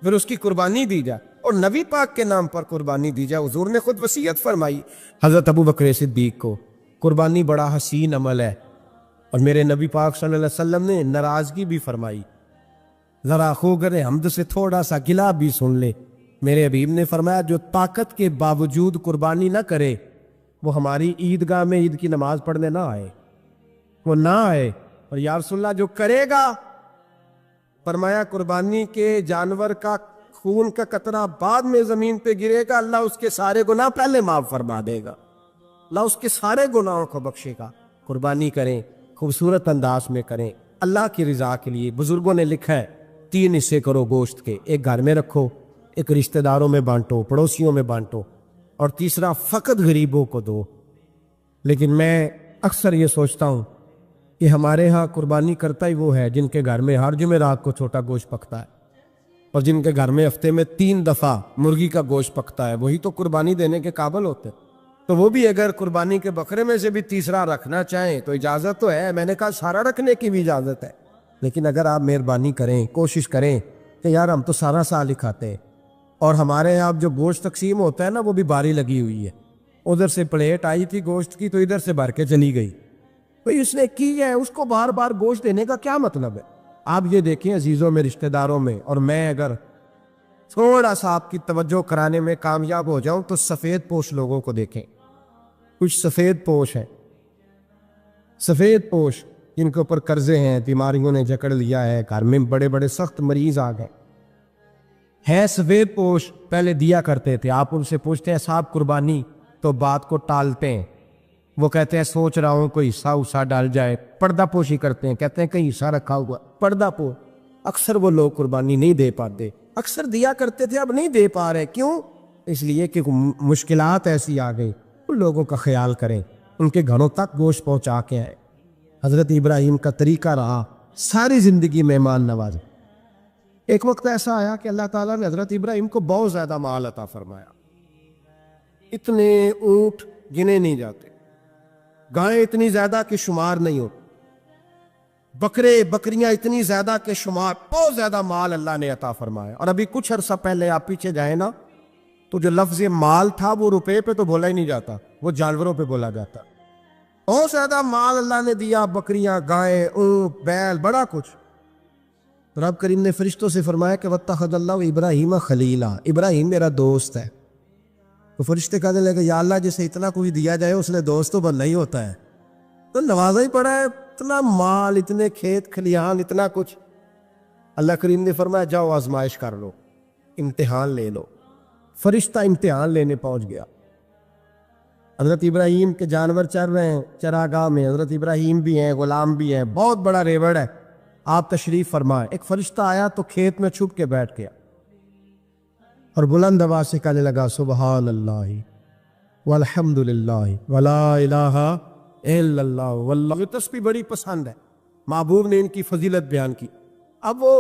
S1: پھر اس کی قربانی دی جائے اور نبی پاک کے نام پر قربانی دی جائے۔ حضور نے خود وصیت فرمائی حضرت ابو بکر صدیق کو، قربانی بڑا حسین عمل ہے، اور میرے نبی پاک صلی اللہ علیہ وسلم نے ناراضگی بھی فرمائی، ذرا خوگر حمد سے تھوڑا سا گلا بھی سن لے۔ میرے حبیب نے فرمایا جو طاقت کے باوجود قربانی نہ کرے وہ ہماری عیدگاہ میں عید کی نماز پڑھنے نہ آئے، وہ نہ آئے۔ اور یا رسول اللہ جو کرے گا، فرمایا قربانی کے جانور کا خون کا قطرہ بعد میں زمین پہ گرے گا، اللہ اس کے سارے گناہ پہلے معاف فرما دے گا، اللہ اس کے سارے گناہوں کو بخشے گا۔ قربانی کریں، خوبصورت انداز میں کریں، اللہ کی رضا کے لیے۔ بزرگوں نے لکھا ہے 3 حصے کرو گوشت کے، ایک گھر میں رکھو، ایک رشتہ داروں میں بانٹو، پڑوسیوں میں بانٹو، اور تیسرا فقط غریبوں کو دو۔ لیکن میں اکثر یہ سوچتا ہوں کہ ہمارے ہاں قربانی کرتا ہی وہ ہے جن کے گھر میں ہر جمعرات کو چھوٹا گوشت پکتا ہے، اور جن کے گھر میں ہفتے میں 3 دفعہ مرغی کا گوشت پکتا ہے، وہی تو قربانی دینے کے قابل ہوتے ہیں۔ تو وہ بھی اگر قربانی کے بکرے میں سے بھی تیسرا رکھنا چاہیں تو اجازت تو ہے، میں نے کہا سارا رکھنے کی بھی اجازت ہے، لیکن اگر آپ مہربانی کریں، کوشش کریں کہ یار ہم تو سارا سال ہی کھاتے ہیں، اور ہمارے یہاں جو گوشت تقسیم ہوتا ہے نا وہ بھی باری لگی ہوئی ہے، ادھر سے پلیٹ آئی تھی گوشت کی تو ادھر سے بھر کے چلی گئی، بھئی اس نے کی ہے، اس کو بار بار گوشت دینے کا کیا مطلب ہے؟ آپ یہ دیکھیں عزیزوں میں، رشتہ داروں میں، اور میں اگر تھوڑا سا آپ کی توجہ کرانے میں کامیاب ہو جاؤں تو سفید پوش لوگوں کو دیکھیں، کچھ سفید پوش ہیں، سفید پوش جن کے اوپر قرضے ہیں، بیماریوں نے جکڑ لیا ہے، گھر میں بڑے بڑے سخت مریض آ گئے ہیں، سفید پوش پہلے دیا کرتے تھے۔ آپ ان سے پوچھتے ہیں صاحب قربانی، تو بات کو ٹالتے ہیں، وہ کہتے ہیں سوچ رہا ہوں کوئی حصہ ڈال جائے، پردہ پوشی کرتے ہیں، کہتے ہیں کہیں حصہ رکھا ہوا، پردہ پوش۔ اکثر وہ لوگ قربانی نہیں دے پاتے، اکثر دیا کرتے تھے اب نہیں دے پا رہے، کیوں؟ اس لیے کہ مشکلات ایسی آ گئی۔ ان لوگوں کا خیال کریں، ان کے گھروں تک گوشت پہنچا کے آئے۔ حضرت ابراہیم کا طریقہ رہا ساری زندگی مہمان نوازی۔ ایک وقت ایسا آیا کہ اللہ تعالیٰ نے حضرت ابراہیم کو بہت زیادہ مال عطا فرمایا، اتنے اونٹ گنے نہیں جاتے، گائیں اتنی زیادہ کہ شمار نہیں ہوتے، بکرے بکریاں اتنی زیادہ کہ شمار، بہت زیادہ مال اللہ نے عطا فرمایا۔ اور ابھی کچھ عرصہ پہلے آپ پیچھے جائیں نا تو جو لفظ مال تھا وہ روپے پہ تو بولا ہی نہیں جاتا، وہ جانوروں پہ بولا جاتا۔ بہت زیادہ مال اللہ نے دیا، بکریاں، گائیں، اونٹ، بیل، بڑا کچھ۔ تو رب کریم نے فرشتوں سے فرمایا کہ وَاتَّخَذَ اللَّهُ ابراہیم خلیلا، ابراہیم میرا دوست ہے۔ تو فرشتے کہنے لگے یا اللہ جسے اتنا کوئی دیا جائے اس نے دوست تو بننا ہی ہوتا ہے، تو نوازا ہی پڑا ہے، اتنا مال، اتنے کھیت کھلیان، اتنا کچھ۔ اللہ کریم نے فرمایا جاؤ آزمائش کر لو، امتحان لے لو۔ فرشتہ امتحان لینے پہنچ گیا۔ حضرت ابراہیم کے جانور چر رہے ہیں چراگاہ میں، حضرت ابراہیم بھی ہیں، غلام بھی ہیں، بہت بڑا ریوڑ ہے۔ آپ تشریف فرمائیں، ایک فرشتہ آیا تو کھیت میں چھپ کے بیٹھ گیا اور بلند آواز سے کہنے لگا سبحان اللہ والحمد للہ ولا الہ الا اللہ واللہ۔ یہ تسبیح بڑی پسند ہے، محبوب نے ان کی فضیلت بیان کی۔ اب وہ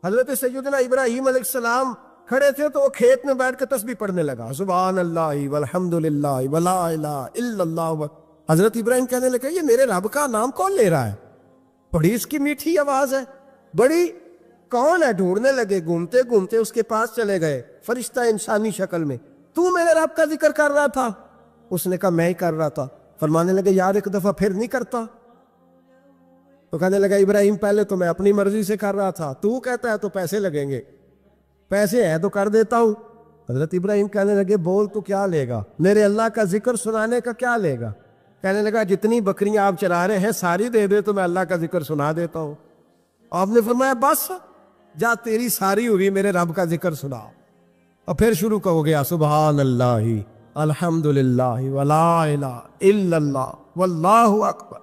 S1: حضرت سیدنا ابراہیم علیہ السلام کھڑے تھے تو وہ کھیت میں بیٹھ کے تسبیح پڑھنے لگا، سبحان اللہ والحمد للہ ولا الہ الا اللہ۔ حضرت ابراہیم کہنے لگے یہ میرے رب کا نام کون لے رہا ہے؟ بڑی اس کی میٹھی آواز ہے، بڑی، کون ہے؟ ڈھونڈنے لگے، گھومتے گھومتے اس کے پاس چلے گئے، فرشتہ انسانی شکل میں، تو میرے رب کا ذکر کر رہا تھا؟ اس نے کہا میں ہی کر رہا تھا۔ فرمانے لگے یار ایک دفعہ پھر نہیں کرتا؟ تو کہنے لگا ابراہیم پہلے تو میں اپنی مرضی سے کر رہا تھا، تو کہتا ہے تو پیسے لگیں گے، پیسے ہے تو کر دیتا ہوں۔ حضرت ابراہیم کہنے لگے بول تو کیا لے گا، میرے اللہ کا ذکر سنانے کا کیا لے گا؟ کہنے لگا جتنی بکریاں آپ چرا رہے ہیں ساری دے دے تو میں اللہ کا ذکر سنا دیتا ہوں۔ آپ نے فرمایا بس جا تیری ساری ہوئی، میرے رب کا ذکر سنا۔ اور پھر شروع ہو گیا سبحان اللہ الحمد للہ ولا الہ الا اللہ واللہ اکبر۔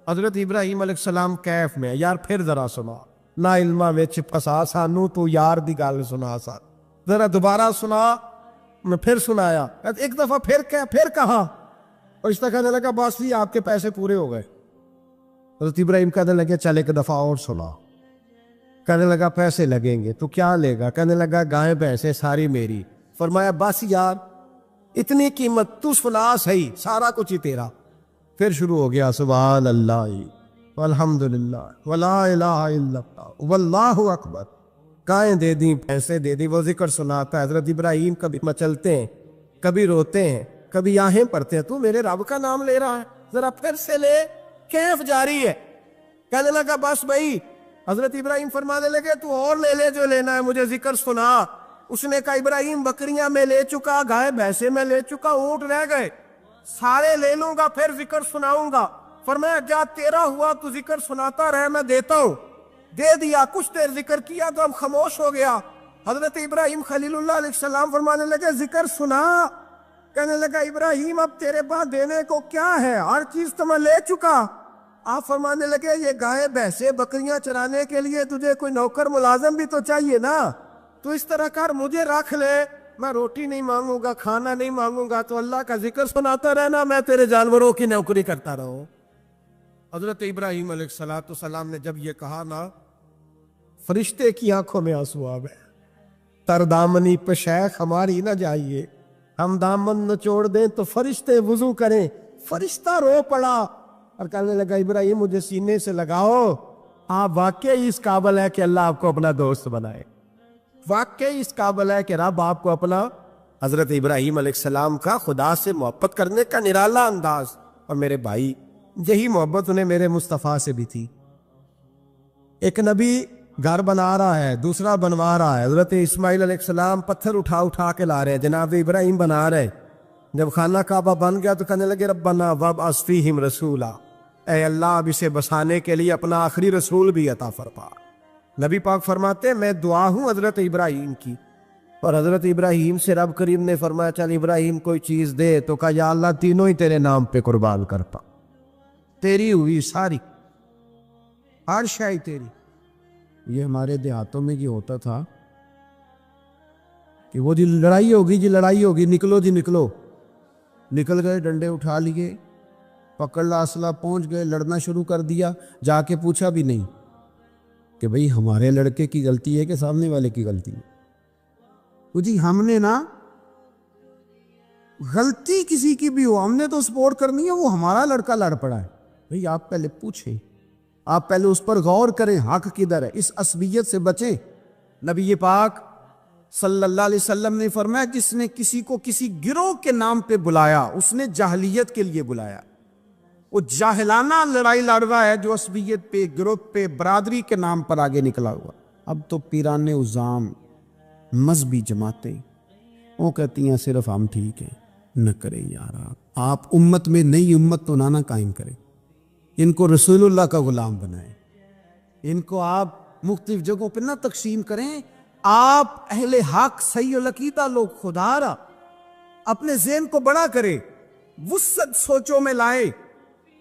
S1: حضرت ابراہیم علیہ السلام کیف میں، یار پھر ذرا سنا، نہ علمہ وچ پھسا سانو تو یار دی گل سنا، ذرا دوبارہ سنا۔ میں پھر سنایا، ایک دفعہ پھر کہا، فرشتہ کہنے لگا بس جی آپ کے پیسے پورے ہو گئے۔ حضرت ابراہیم کہنے لگے چل ایک دفعہ اور سنا۔ کہنے لگا پیسے لگیں گے، تو کیا لے گا؟ کہنے لگا گائے بھینسیں ساری میری۔ فرمایا بس یار اتنی قیمت، تو سنا صحیح، سارا کچھ ہی تیرا۔ پھر شروع ہو گیا سبحان اللہ والحمدللہ ولا الہ الا اللہ واللہ اکبر، گائیں دے دیں، پیسے دے دیں، وہ ذکر سناتا ہے۔ حضرت ابراہیم کبھی مچلتے ہیں، کبھی روتے ہیں، کبھی آہیں پڑھتے ہیں، تو میرے رب کا نام لے رہا ہے، ذرا پھر سے لے، کیف جاری ہے۔ کہنے لگا بس بھائی۔ حضرت ابراہیم فرمانے لگے تو اور لے لے جو لینا ہے، مجھے ذکر سنا۔ اس نے کہا ابراہیم بکریاں میں لے چکا، گائے بھینسیں میں لے چکا، اونٹ رہ گئے، سارے لے لوں گا پھر ذکر سناؤں گا۔ فرمایا جا تیرا ہوا تو ذکر سناتا رہے، میں دیتا ہوں۔ دے دیا، کچھ دیر ذکر کیا تو اب خاموش ہو گیا۔ حضرت ابراہیم خلیل اللہ علیہ السلام فرمانے لگے ذکر سنا۔ کہنے لگا ابراہیم اب تیرے پاس دینے کو کیا ہے، ہر چیز تو میں لے چکا۔ آپ فرمانے لگے یہ گائے بھینسیں بکریاں چرانے کے لیے تجھے کوئی نوکر ملازم بھی تو چاہیے نا، تو اس طرح کر مجھے رکھ لے، میں روٹی نہیں مانگوں گا، کھانا نہیں مانگوں گا، تو اللہ کا ذکر سناتا رہنا، میں تیرے جانوروں کی نوکری کرتا رہوں۔ حضرت ابراہیم علیہ السلام نے جب یہ کہا نا، فرشتے کی آنکھوں میں آنسو آ گئے۔ تر دامنی پہ شیخ ہماری نہ جائیے، ہم دامن نچوڑ دیں تو فرشتے وضو کریں۔ فرشتہ رو پڑا اور کہنے لگا ابراہیم مجھے سینے سے لگاؤ، آپ واقعی اس قابل ہے کہ اللہ آپ کو اپنا دوست بنائے، واقعی اس قابل ہے کہ رب آپ کو اپنا۔ حضرت ابراہیم علیہ السلام کا خدا سے محبت کرنے کا نرالا انداز، اور میرے بھائی یہی محبت انہیں میرے مصطفیٰ سے بھی تھی۔ ایک نبی گھر بنا رہا ہے، دوسرا بنوا رہا ہے، حضرت اسماعیل علیہ السلام پتھر اٹھا کے لا رہے ہیں، جناب ابراہیم بنا رہے۔ جب خانہ کعبہ بن گیا تو کہنے لگے ربنا وابعث فیہم رسولا، اے اللہ اب اسے بسانے کے لیے اپنا آخری رسول بھی عطا فرما۔ نبی پاک فرماتے ہیں میں دعا ہوں حضرت ابراہیم کی، اور حضرت ابراہیم سے رب کریم نے فرمایا چل ابراہیم کوئی چیز دے، تو کہا یا اللہ تینوں ہی تیرے نام پہ قربان کرتا، تیری ہوئی ساری، ہر شے تیری۔ یہ ہمارے دیہاتوں میں یہ ہوتا تھا کہ وہ جی لڑائی ہوگی، نکلو جی نکلو، نکل گئے، ڈنڈے اٹھا لیے، پکڑ لا اسلحہ، پہنچ گئے، لڑنا شروع کر دیا، جا کے پوچھا بھی نہیں کہ بھئی ہمارے لڑکے کی غلطی ہے کہ سامنے والے کی غلطی ہے۔ تو جی ہم نے نا غلطی کسی کی بھی ہو، ہم نے تو سپورٹ کرنی ہے، وہ ہمارا لڑکا لڑ پڑا ہے، بھئی آپ پہلے پوچھیں، آپ پہلے اس پر غور کریں حق کدھر ہے، اس عصبیت سے بچیں۔ نبی پاک صلی اللہ علیہ وسلم نے فرمایا جس نے کسی کو کسی گروہ کے نام پہ بلایا اس نے جاہلیت کے لیے بلایا، وہ جاہلانہ لڑائی لڑ رہا ہے جو عصبیت پہ، گروہ پہ، برادری کے نام پر آگے نکلا ہوا۔ اب تو پیران عظام، مذہبی جماعتیں وہ کہتی ہیں صرف ہم ٹھیک ہیں، نہ کریں یار، آپ امت میں نئی امت تو نہ قائم کریں، ان کو رسول اللہ کا غلام بنائیں، ان کو آپ مختلف جگہوں پہ نہ تقسیم کریں، آپ اہل حق صحیح العقیدہ لوگ خدا را اپنے ذہن کو بڑا کرے، وسعت سوچوں میں لائے،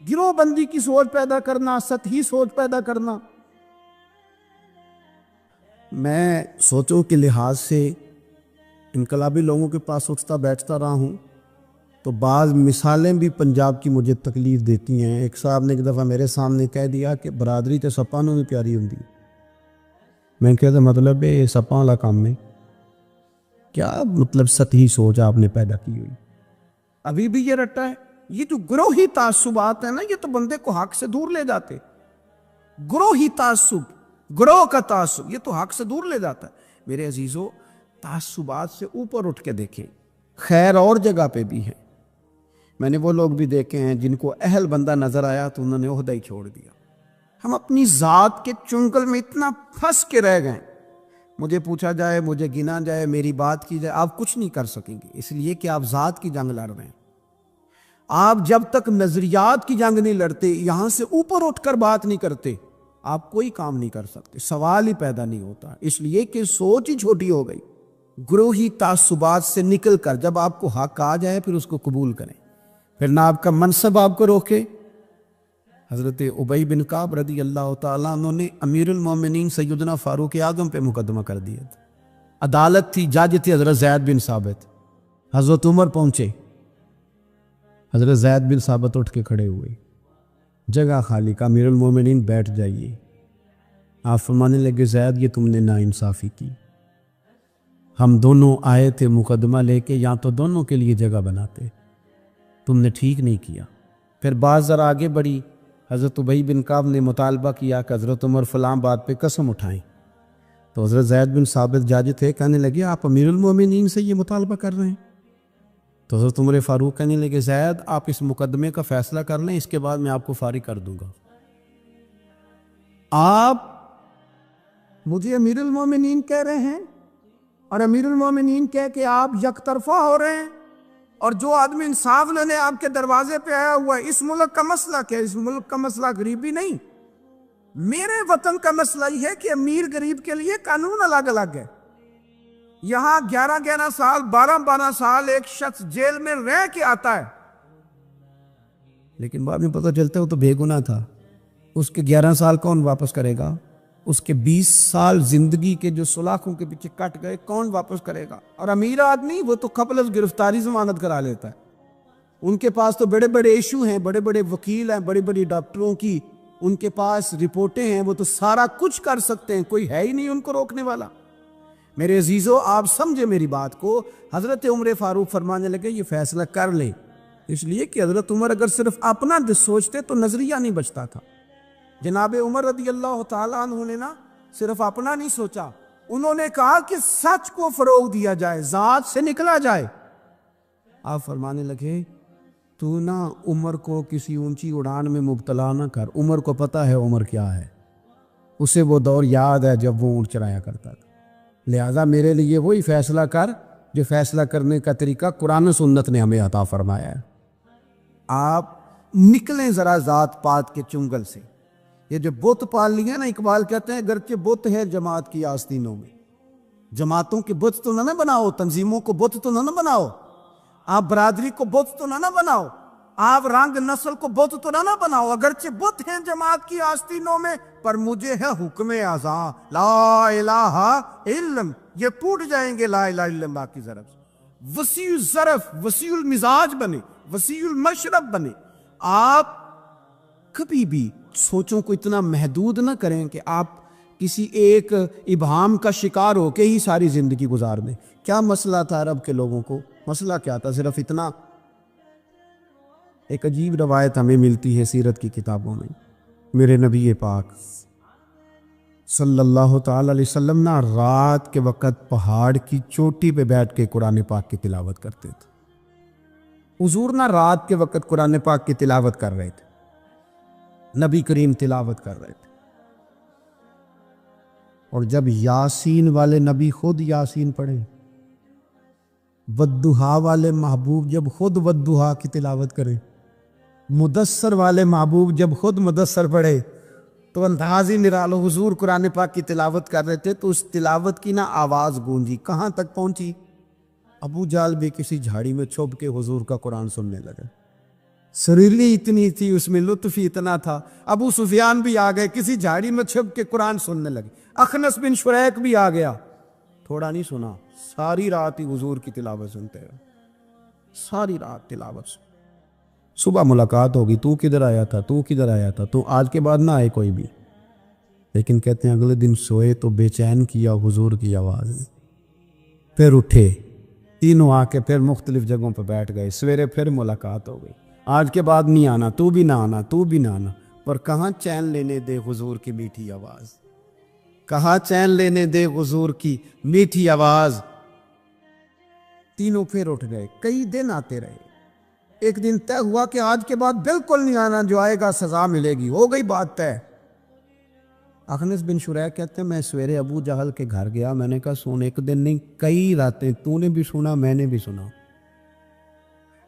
S1: گروہ بندی کی سوچ پیدا کرنا، سطحی سوچ پیدا کرنا۔ میں سوچوں کے لحاظ سے انقلابی لوگوں کے پاس اٹھتا بیٹھتا رہا ہوں تو بعض مثالیں بھی پنجاب کی مجھے تکلیف دیتی ہیں۔ ایک صاحب نے ایک دفعہ میرے سامنے کہہ دیا کہ برادری تے سپاں نوں بھی پیاری ہوندی، میں کہتا مطلب ہے یہ سپاں والا کام ہے کیا؟ مطلب سطحی سوچ آپ نے پیدا کی ہوئی، ابھی بھی یہ رٹا ہے۔ یہ جو گروہی تعصبات ہیں نا، یہ تو بندے کو حق سے دور لے جاتے، گروہی تعصب، گروہ کا تعصب یہ تو حق سے دور لے جاتا ہے۔ میرے عزیزو تعصبات سے اوپر اٹھ کے دیکھیں، خیر اور جگہ پہ بھی ہیں۔ میں نے وہ لوگ بھی دیکھے ہیں جن کو اہل بندہ نظر آیا تو انہوں نے عہدہ ہی چھوڑ دیا۔ ہم اپنی ذات کے چنگل میں اتنا پھنس کے رہ گئے، مجھے پوچھا جائے، مجھے گنا جائے، میری بات کی جائے، آپ کچھ نہیں کر سکیں گے، اس لیے کہ آپ ذات کی جنگ لڑ رہے ہیں۔ آپ جب تک نظریات کی جنگ نہیں لڑتے، یہاں سے اوپر اٹھ کر بات نہیں کرتے، آپ کوئی کام نہیں کر سکتے، سوال ہی پیدا نہیں ہوتا، اس لیے کہ سوچ ہی چھوٹی ہو گئی۔ گروہی تعصبات سے نکل کر جب آپ کو حق آ جائے پھر اس کو قبول کریں، پھر نہ آپ کا منصب آپ کو روکے۔ حضرت ابی بن کعب رضی اللہ تعالیٰ عنہ نے امیر المومنین سیدنا فاروق اعظم پہ مقدمہ کر دیا تھا، عدالت تھی، جج تھے حضرت زید بن ثابت،
S2: حضرت عمر پہنچے، حضرت زید بن ثابت اٹھ کے کھڑے ہوئے، جگہ خالی کا، امیر المومنین بیٹھ جائیے۔ آپ فرمانے لگے زید یہ تم نے ناانصافی کی، ہم دونوں آئے تھے مقدمہ لے کے، یا تو دونوں کے لیے جگہ بناتے، تم نے ٹھیک نہیں کیا۔ پھر بات ذرا آگے بڑھی، حضرت ابی بن کعب نے مطالبہ کیا کہ حضرت عمر فلاں بات پہ قسم اٹھائیں، تو حضرت زید بن ثابت جاج تھے، کہنے لگے آپ امیر المومنین سے یہ مطالبہ کر رہے ہیں؟ تو حضرت عمر فاروق کہنے لگے زید آپ اس مقدمے کا فیصلہ کر لیں، اس کے بعد میں آپ کو فارغ کر دوں گا۔
S1: آپ مجھے امیر المومنین کہہ رہے ہیں، اور امیر المومنین کہہ کے آپ یک طرفہ ہو رہے ہیں، اور جو آدمی انصاف لینے آپ کے دروازے پہ آیا ہوا ہے، اس ملک کا مسئلہ کیا ہے؟ اس ملک کا مسئلہ غریبی نہیں، میرے وطن کا مسئلہ یہ ہے کہ امیر غریب کے لیے قانون الگ الگ ہے۔ یہاں 11 سال 12 سال ایک شخص جیل میں رہ کے آتا ہے،
S2: لیکن بعد میں پتہ چلتا ہے وہ تو بے گناہ تھا، اس کے 11 سال کون واپس کرے گا؟ اس کے 20 سال زندگی کے جو سلاخوں کے پیچھے کٹ گئے کون واپس کرے گا؟ اور امیر آدمی وہ تو قبل از گرفتاری ضمانت کرا لیتا ہے، ان کے پاس تو بڑے بڑے ایشو ہیں، بڑے بڑے وکیل ہیں، بڑے بڑے ڈاکٹروں کی ان کے پاس رپورٹیں ہیں، وہ تو سارا کچھ کر سکتے ہیں، کوئی ہے ہی نہیں ان کو روکنے والا۔ میرے عزیزو آپ سمجھے میری بات کو، حضرت عمر فاروق فرمانے لگے یہ فیصلہ کر لیں، اس لیے کہ حضرت عمر اگر صرف اپنا سوچتے تو نظریہ نہیں بچتا تھا۔ جناب عمر رضی اللہ تعالیٰ عنہ نے نا صرف اپنا نہیں سوچا، انہوں نے کہا کہ سچ کو فروغ دیا جائے، ذات سے نکلا جائے۔ آپ فرمانے لگے تو نا عمر کو کسی اونچی اڑان میں مبتلا نہ کر، عمر کو پتہ ہے عمر کیا ہے، اسے وہ دور یاد ہے جب وہ اونٹ چرایا کرتا تھا، لہذا میرے لیے وہی فیصلہ کر جو فیصلہ کرنے کا طریقہ قرآن و سنت نے ہمیں عطا فرمایا ہے۔ آپ نکلیں ذرا ذات پات کے چنگل سے، یہ جو بت پال لیے نا، اقبال کہتے ہیں گرچہ بت ہے جماعت کی آستینوں میں، جماعتوں کے بت تو نہ بناؤ، تنظیموں کو بت تو نہ بناؤ، آپ برادری کو بت تو نہ بناؤ، آپ رنگ نسل کو بت تو نہ بناؤ، اگرچہ بت ہیں جماعت کی آستینوں میں، پر مجھے ہے حکم اعظاں لا الہ الا اللہ، یہ ٹوٹ جائیں گے لا الہ الا اللہ کی ضرب سے۔ وسیع الظرف، وسیع المزاج بنے، وسیع المشرب بنے۔ آپ کبھی بھی سوچوں کو اتنا محدود نہ کریں کہ آپ کسی ایک ابہام کا شکار ہو کے ہی ساری زندگی گزار دیں۔ کیا مسئلہ تھا عرب کے لوگوں کو؟ مسئلہ کیا تھا؟ صرف اتنا، ایک عجیب روایت ہمیں ملتی ہے سیرت کی کتابوں میں، میرے نبی پاک صلی اللہ تعالی علیہ وسلم نا رات کے وقت پہاڑ کی چوٹی پہ بیٹھ کے قرآن پاک کی تلاوت کرتے تھے۔ حضور نا رات کے وقت قرآن پاک کی تلاوت کر رہے تھے، نبی کریم تلاوت کر رہے تھے، اور جب یاسین والے نبی خود یاسین پڑھے، والضحیٰ والے محبوب جب خود والضحیٰ کی تلاوت کرے، مدثر والے محبوب جب خود مدثر پڑھے، تو انداز ہی نرالو۔ حضور قرآن پاک کی تلاوت کر رہے تھے تو اس تلاوت کی نا آواز گونجی، کہاں تک پہنچی؟ ابو جہل بھی کسی جھاڑی میں چھپ کے حضور کا قرآن سننے لگے، سریلی اتنی تھی اس میں، لطف ہی اتنا تھا۔ ابو سفیان بھی آ گئے، کسی جھاڑی میں چھپ کے قرآن سننے لگے۔ اخنس بن شریک بھی آ گیا، تھوڑا نہیں سنا، ساری رات ہی حضور کی تلاوت سنتے رہے، ساری رات تلاوت سن۔ صبح ملاقات ہوگی، تو کدھر آیا تھا، تو کدھر آیا تھا، تو آج کے بعد نہ آئے کوئی بھی، لیکن کہتے ہیں اگلے دن سوئے تو بے چین کیا حضور کی آواز نے، پھر اٹھے، تینوں آ کے پھر مختلف جگہوں پہ بیٹھ گئے، سویرے پھر ملاقات ہو گئی، آج کے بعد نہیں آنا، تو بھی نہ آنا، تو بھی نہ آنا، پر کہاں چین لینے دے حضور کی میٹھی آواز، کہاں چین لینے دے حضور کی میٹھی آواز۔ تینوں پھر اٹھ گئے، کئی دن آتے رہے، ایک دن طے ہوا کہ آج کے بعد بالکل نہیں آنا، جو آئے گا سزا ملے گی، ہو گئی بات طے۔ اخنس بن شریک کہتے ہیں میں سویرے ابو جہل کے گھر گیا، میں نے کہا سن، ایک دن نہیں کئی راتیں تو نے بھی سنا، میں نے بھی سنا،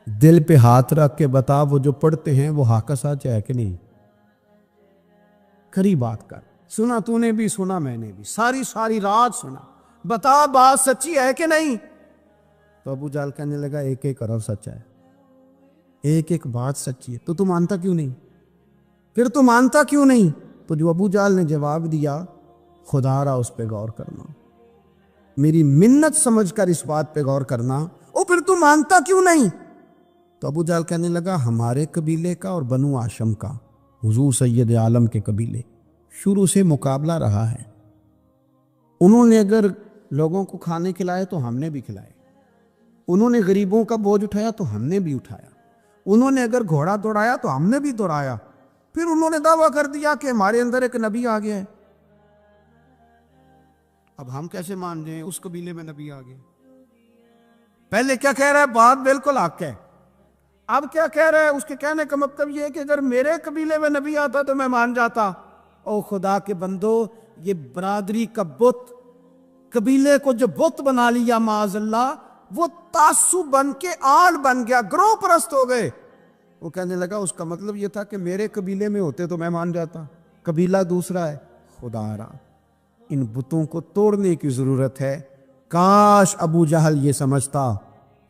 S2: دل پہ ہاتھ رکھ کے بتا وہ جو پڑھتے ہیں وہ حق سچ ہے کہ نہیں، کھری بات کر، سنا تو نے بھی، سنا میں نے بھی، ساری رات سنا، بتا بات سچی ہے کہ نہیں؟ تو ابو جہل کہنے لگا ایک ایک عرب سچا ہے، ایک ایک بات سچی ہے، تو تم مانتا کیوں نہیں؟ پھر تو مانتا کیوں نہیں؟ تو جو ابو جہل نے جواب دیا، خدا را اس پہ غور کرنا، میری منت سمجھ کر اس بات پہ غور کرنا، او پھر تو مانتا کیوں نہیں؟ تو ابو جہل کہنے لگا ہمارے قبیلے کا اور بنو ہاشم کا، حضور سید عالم کے قبیلے، شروع سے مقابلہ رہا ہے۔ انہوں نے اگر لوگوں کو کھانے کھلائے تو ہم نے بھی کھلائے، انہوں نے غریبوں کا بوجھ اٹھایا تو ہم نے بھی اٹھایا، انہوں نے اگر گھوڑا دوڑایا تو ہم نے بھی دوڑایا، پھر انہوں نے دعویٰ کر دیا کہ ہمارے اندر ایک نبی آ گیا ہے۔ اب ہم کیسے مان جائیں اس قبیلے میں نبی آ گیا؟ پہلے کیا کہہ رہا ہے؟ بات بالکل حق ہے۔ اب کیا کہہ رہا ہے؟ اس کے کہنے کا مطلب یہ ہے کہ اگر میرے قبیلے میں نبی آتا تو میں مان جاتا۔ او خدا کے بندو، یہ برادری کا بت، قبیلے کو جو بت بنا لیا معاذ اللہ، وہ تعصب بن کے آل بن گیا، گروہ پرست ہو گئے۔ وہ کہنے لگا اس کا مطلب یہ تھا کہ میرے قبیلے میں ہوتے تو میں مان جاتا، قبیلہ دوسرا ہے۔ خدا را، ان بتوں کو توڑنے کی ضرورت ہے۔ کاش ابو جہل یہ سمجھتا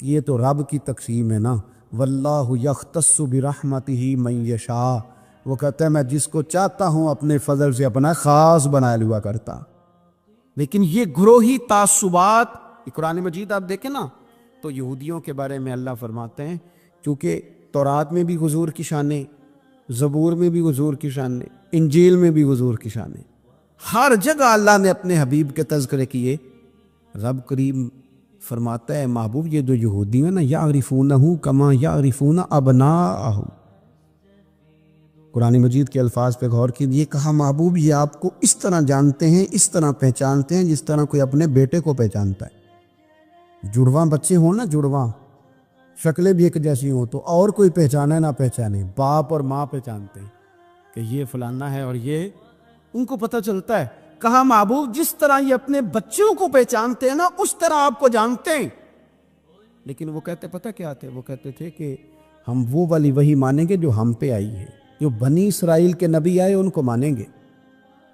S2: کہ یہ تو رب کی تقسیم ہے نا، واللہ یختص برحمتہ من یشاء، وہ کہتا ہے میں جس کو چاہتا ہوں اپنے فضل سے اپنا خاص بنا لیا کرتا۔ لیکن یہ گروہی تعصبات، قرآن مجید آپ دیکھیں نا تو یہودیوں کے بارے میں اللہ فرماتے ہیں، چونکہ تورات میں بھی حضور کی شانیں، زبور میں بھی حضور کی شانیں، انجیل میں بھی حضور کی شانیں، ہر جگہ اللہ نے اپنے حبیب کے تذکرے کیے۔ رب کریم فرماتا ہے محبوب یہ جو یہودی ہیں نا، یعرفونہ کما یعرفون ابناءہم، قرآن مجید کے الفاظ پہ غور کیجیے، کہا محبوب یہ آپ کو اس طرح جانتے ہیں، اس طرح پہچانتے ہیں جس طرح کوئی اپنے بیٹے کو پہچانتا ہے۔ جڑواں بچے ہوں نا، جڑواں شکلیں بھی ایک جیسی ہوں تو اور کوئی پہچانے نہ پہچانے، باپ اور ماں پہچانتے ہیں کہ یہ فلانا ہے، اور یہ ان کو پتہ چلتا ہے۔ کہا محبوب جس طرح یہ اپنے بچوں کو پہچانتے ہیں نا، اس طرح آپ کو جانتے ہیں۔ لیکن وہ کہتے پتہ کیا تھے؟ وہ کہتے تھے کہ ہم وہ والی وحی مانیں گے جو ہم پہ آئی ہے، جو بنی اسرائیل کے نبی آئے ان کو مانیں گے۔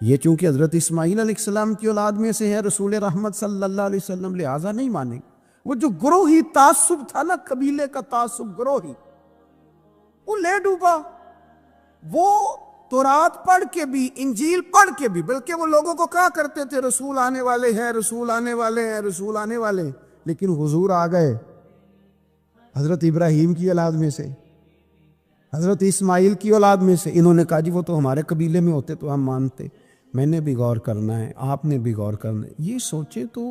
S2: یہ چونکہ حضرت اسماعیل علیہ السلام کی اولاد میں سے ہے رسول رحمت صلی اللہ علیہ وسلم، لہٰذا نہیں مانیں گے۔ وہ جو گروہی تعصب تھا نا، قبیلے کا تعصب گروہی، وہ لے ڈوبا۔ وہ تورات پڑھ کے بھی، انجیل پڑھ کے بھی، بلکہ وہ لوگوں کو کہا کرتے تھے رسول آنے والے ہیں، رسول آنے والے ہیں، رسول آنے والے ہیں، لیکن حضور آ گئے حضرت ابراہیم کی اولاد میں سے، حضرت اسماعیل کی اولاد میں سے۔ انہوں نے کہا جی وہ تو ہمارے قبیلے میں ہوتے تو ہم مانتے۔ میں نے بھی غور کرنا ہے، آپ نے بھی غور کرنا ہے۔ یہ سوچے تو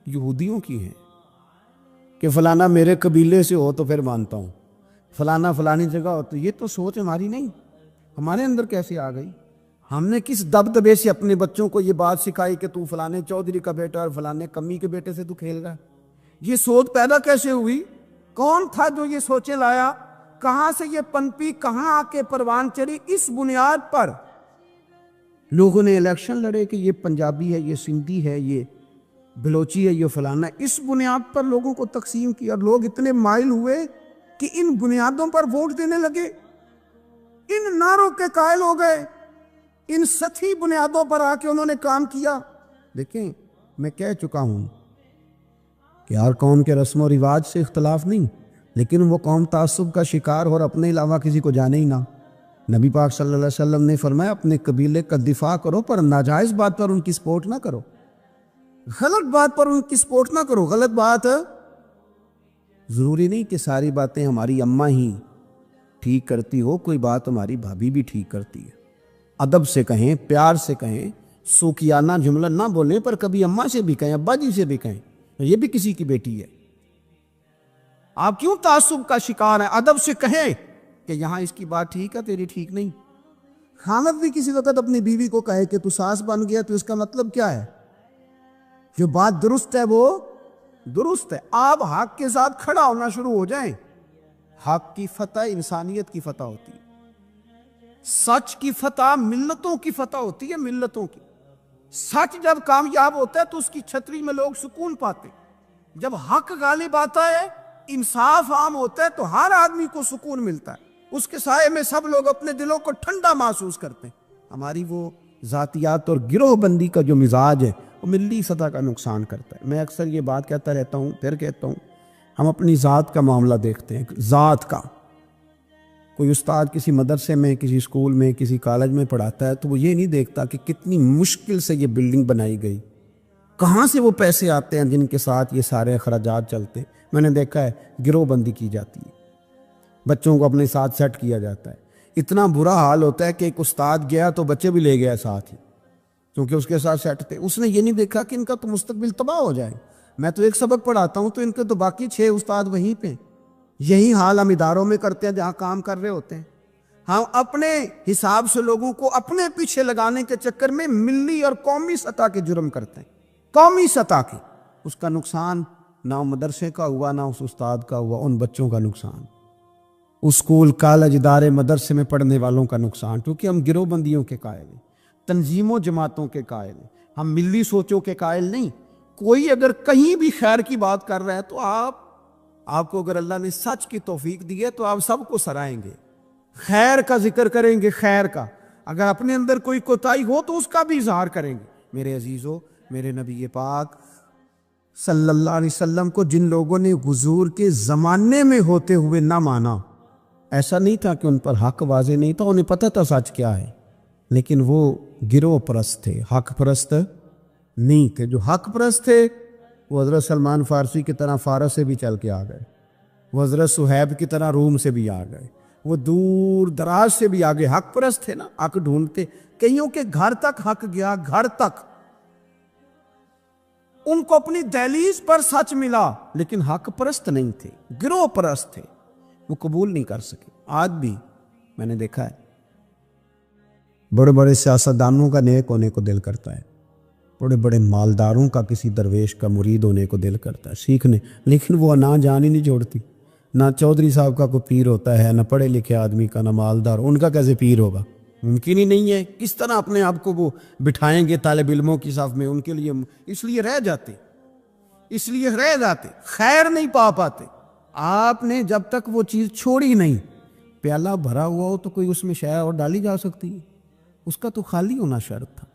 S2: یہودیوں کی ہیں کہ فلانا میرے قبیلے سے ہو تو پھر مانتا ہوں، فلانا فلانی جگہ ہو تو، یہ تو سوچ ہماری نہیں، ہمارے اندر کیسے آ گئی؟ ہم نے کس دبدبے سے اپنے بچوں کو یہ بات سکھائی کہ تو فلانے چودھری کا بیٹا اور فلانے کمی کے بیٹے سے تو کھیل رہا ہے؟ یہ سوچ پیدا کیسے ہوئی؟ کون تھا جو یہ سوچے لایا؟ کہاں سے یہ پنپی، کہاں آ کے پروان چڑھی؟ اس بنیاد پر لوگوں نے الیکشن لڑے کہ یہ پنجابی ہے، یہ سندھی ہے، یہ بلوچی ہے، یہ فلانا ہے۔ اس بنیاد پر لوگوں کو تقسیم کیا، اور لوگ اتنے مائل ہوئے کہ ان بنیادوں پر ووٹ دینے لگے، ان نعروں کے قائل ہو گئے، ان سطحی بنیادوں پر آ کے انہوں نے کام کیا۔ دیکھیں میں کہہ چکا ہوں کہ ہر قوم کے رسم و رواج سے اختلاف نہیں، لیکن وہ قوم تعصب کا شکار ہو اور اپنے علاوہ کسی کو جانے ہی نہ۔ نبی پاک صلی اللہ علیہ وسلم نے فرمایا اپنے قبیلے کا دفاع کرو، پر ناجائز بات پر ان کی سپورٹ نہ کرو، غلط بات پر ان کی سپورٹ نہ کرو۔ غلط بات ضروری نہیں کہ ساری باتیں ہماری اماں ہی ٹھیک کرتی ہو، کوئی بات ہماری بھابھی بھی ٹھیک کرتی ہے۔ ادب سے کہیں، پیار سے کہیں، سوکیانہ جملہ نہ بولیں، پر کبھی اماں سے بھی کہیں، ابا جی سے بھی کہیں، یہ بھی کسی کی بیٹی ہے۔ آپ کیوں تعصب کا شکار ہیں؟ ادب سے کہیں کہ یہاں اس کی بات ٹھیک ہے، تیری ٹھیک نہیں۔ خامد بھی کسی وقت اپنی بیوی کو کہے کہ تو ساس بن گیا، تو اس کا مطلب کیا ہے؟ جو بات درست ہے وہ درست ہے۔ آپ حق کے ساتھ کھڑا ہونا شروع ہو جائیں، حق کی فتح انسانیت کی فتح ہوتی ہے، سچ کی فتح ملتوں کی فتح ہوتی ہے، ملتوں کی۔ سچ جب کامیاب ہوتا ہے تو اس کی چھتری میں لوگ سکون پاتے، جب حق غالب آتا ہے، انصاف عام ہوتا ہے تو ہر آدمی کو سکون ملتا ہے، اس کے سائے میں سب لوگ اپنے دلوں کو ٹھنڈا محسوس کرتے ہیں۔ ہماری وہ ذاتیات اور گروہ بندی کا جو مزاج ہے وہ ملی سطح کا نقصان کرتا ہے۔ میں اکثر یہ بات کہتا رہتا ہوں، پھر کہتا ہوں، ہم اپنی ذات کا معاملہ دیکھتے ہیں، ذات کا۔ کوئی استاد کسی مدرسے میں، کسی اسکول میں، کسی کالج میں پڑھاتا ہے تو وہ یہ نہیں دیکھتا کہ کتنی مشکل سے یہ بلڈنگ بنائی گئی، کہاں سے وہ پیسے آتے ہیں جن کے ساتھ یہ سارے اخراجات چلتے ہیں؟ میں نے دیکھا ہے گروہ بندی کی جاتی ہے، بچوں کو اپنے ساتھ سیٹ کیا جاتا ہے. اتنا برا حال ہوتا ہے کہ ایک استاد گیا تو بچے بھی لے گیا ساتھ ہی، کیونکہ اس کے ساتھ سیٹ تھے. اس نے یہ نہیں دیکھا کہ ان کا تو مستقبل تباہ ہو جائے. میں تو ایک سبق پڑھاتا ہوں تو ان کے تو باقی 6 استاد وہیں پہ. یہی حال ہم اداروں میں کرتے ہیں جہاں کام کر رہے ہوتے ہیں. ہم اپنے حساب سے لوگوں کو اپنے پیچھے لگانے کے چکر میں ملی اور قومی سطح کے جرم کرتے ہیں. قومی سطح کے، اس کا نقصان نہ مدرسے کا ہوا نہ اس استاد کا ہوا، ان بچوں کا نقصان، اسکول کالج ادارے مدرسے میں پڑھنے والوں کا نقصان. کیونکہ ہم گروہ بندیوں کے قائل ہیں، تنظیموں جماعتوں کے قائل ہیں، ہم ملی سوچوں کے قائل نہیں. کوئی اگر کہیں بھی خیر کی بات کر رہا ہے تو آپ کو اگر اللہ نے سچ کی توفیق دی ہے تو آپ سب کو سرائیں گے، خیر کا ذکر کریں گے، خیر کا. اگر اپنے اندر کوئی کوتاہی ہو تو اس کا بھی اظہار کریں گے. میرے عزیزو، میرے نبی پاک صلی اللہ علیہ وسلم کو جن لوگوں نے حضور کے زمانے میں ہوتے ہوئے نہ مانا، ایسا نہیں تھا کہ ان پر حق واضح نہیں تھا، انہیں پتہ تھا سچ کیا ہے، لیکن وہ گروہ پرست تھے، حق پرست نہیں تھے. جو حق پرست تھے وہ حضرت سلمان فارسی کی طرح فارس سے بھی چل کے آ گئے، وہ حضرت صہیب کی طرح روم سے بھی آ گئے، وہ دور دراز سے بھی آگے. حق پرست تھے نا، حق ڈھونڈتے. کئیوں کے گھر تک حق گیا، گھر تک ان کو اپنی دہلیز پر سچ ملا، لیکن حق پرست نہیں تھے، گروہ پرست تھے، وہ قبول نہیں کر سکے. آج بھی میں نے دیکھا ہے بڑے بڑے سیاستدانوں کا نیک ہونے کو دل کرتا ہے، بڑے بڑے مالداروں کا کسی درویش کا مرید ہونے کو دل کرتا ہے سیکھنے، لیکن وہ نہ جان ہی نہیں چھوڑتی. نہ چودھری صاحب کا کوئی پیر ہوتا ہے، نہ پڑھے لکھے آدمی کا، نہ مالدار. ان کا کیسے پیر ہوگا؟ ممکن ہی نہیں ہے. کس طرح اپنے آپ کو وہ بٹھائیں گے طالب علموں کی صف میں؟ ان کے لیے اس لیے رہ جاتے، خیر نہیں پا پاتے. آپ نے جب تک وہ چیز چھوڑی نہیں، پیالہ بھرا ہوا ہو تو کوئی اس میں شے اور ڈالی جا سکتی ہے، اس کا تو خالی ہونا شرط تھا.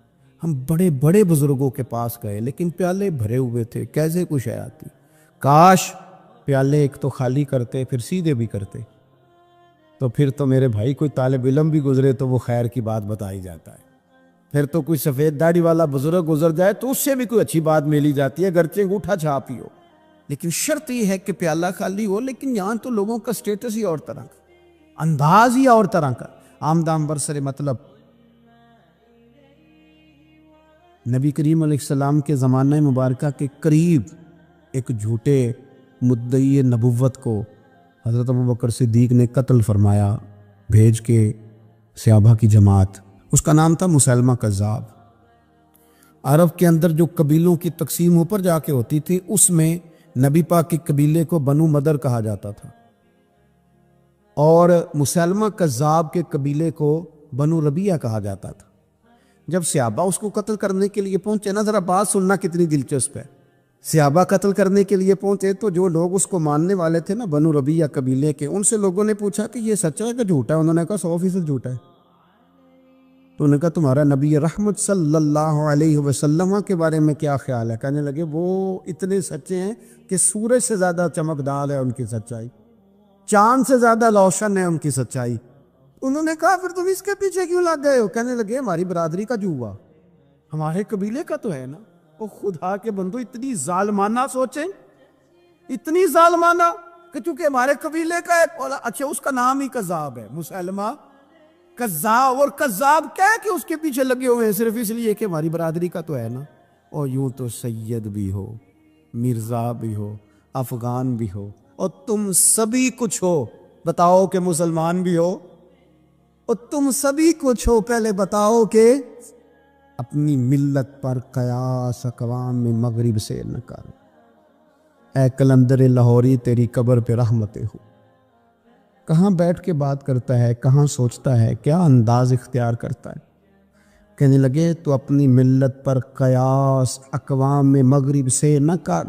S2: ہم بڑے بڑے بزرگوں کے پاس گئے لیکن پیالے بھرے ہوئے تھے، کیسے کچھ شے آتی؟ کاش پیالے ایک تو خالی کرتے پھر سیدھے بھی کرتے، تو پھر تو میرے بھائی کوئی طالب علم بھی گزرے تو وہ خیر کی بات بتائی جاتا ہے. پھر تو کوئی سفید داڑھی والا بزرگ گزر جائے تو اس سے بھی کوئی اچھی بات میلی جاتی ہے، گرچہ انگوٹھا چھاپ ہی ہو. لیکن شرط یہ ہے کہ پیالہ خالی ہو. لیکن یہاں تو لوگوں کا سٹیٹس ہی اور طرح کا، انداز ہی اور طرح کا، آمدام برسر مطلب. نبی کریم علیہ السلام کے زمانہ مبارکہ کے قریب ایک جھوٹے مدعی نبوت کو حضرت ابوبکر صدیق نے قتل فرمایا، بھیج کے صحابہ کی جماعت. اس کا نام تھا مسیلمہ کذاب. عرب کے اندر جو قبیلوں کی تقسیم اوپر جا کے ہوتی تھی، اس میں نبی پاک کے قبیلے کو بنو مدر کہا جاتا تھا، اور مسیلمہ کذاب کے قبیلے کو بنو ربیعہ کہا جاتا تھا. جب صحابہ اس کو قتل کرنے کے لیے پہنچے نا، ذرا بات سننا کتنی دلچسپ ہے. صحابہ قتل کرنے کے لیے پہنچے تو جو لوگ اس کو ماننے والے تھے نا، بنو ربیعہ قبیلے کے، ان سے لوگوں نے پوچھا کہ یہ سچا ہے کہ جھوٹا ہے؟ انہوں نے کہا 100% جھوٹا ہے. تو انہوں نے کہا تمہارا نبی رحمت صلی اللہ علیہ وسلم کے بارے میں کیا خیال ہے؟ کہنے لگے وہ اتنے سچے ہیں کہ سورج سے زیادہ چمکدار ہے ان کی سچائی، چاند سے زیادہ روشن ہے ان کی سچائی. انہوں نے کہا پھر تم اس کے پیچھے کیوں لگ گئے ہو؟ کہنے لگے ہماری برادری کا جو ہوا، ہمارے قبیلے کا تو ہے نا. وہ خدا کے بندو اتنی ظالمانہ سوچیں، اتنی ظالمانہ کہ چونکہ ہمارے قبیلے کا ہے. اچھا اس کا نام ہی کذاب ہے، مسیلمہ کذاب. اور کذاب کیا ہے کہ اس کے پیچھے لگے ہوئے ہیں صرف اس لیے کہ ہماری برادری کا تو ہے نا. اور یوں تو سید بھی ہو، مرزا بھی ہو، افغان بھی ہو، اور تم سبھی کچھ ہو. بتاؤ کہ مسلمان بھی ہو، اور تم سبھی کچھ ہو. پہلے بتاؤ کہ اپنی ملت پر قیاس اقوام میں مغرب سے نہ کر. اے کلندر لاہوری تیری قبر پہ رحمتیں ہو. کہاں بیٹھ کے بات کرتا ہے، کہاں سوچتا ہے، کیا انداز اختیار کرتا ہے. کہنے لگے تو اپنی ملت پر قیاس اقوام میں مغرب سے نہ کر،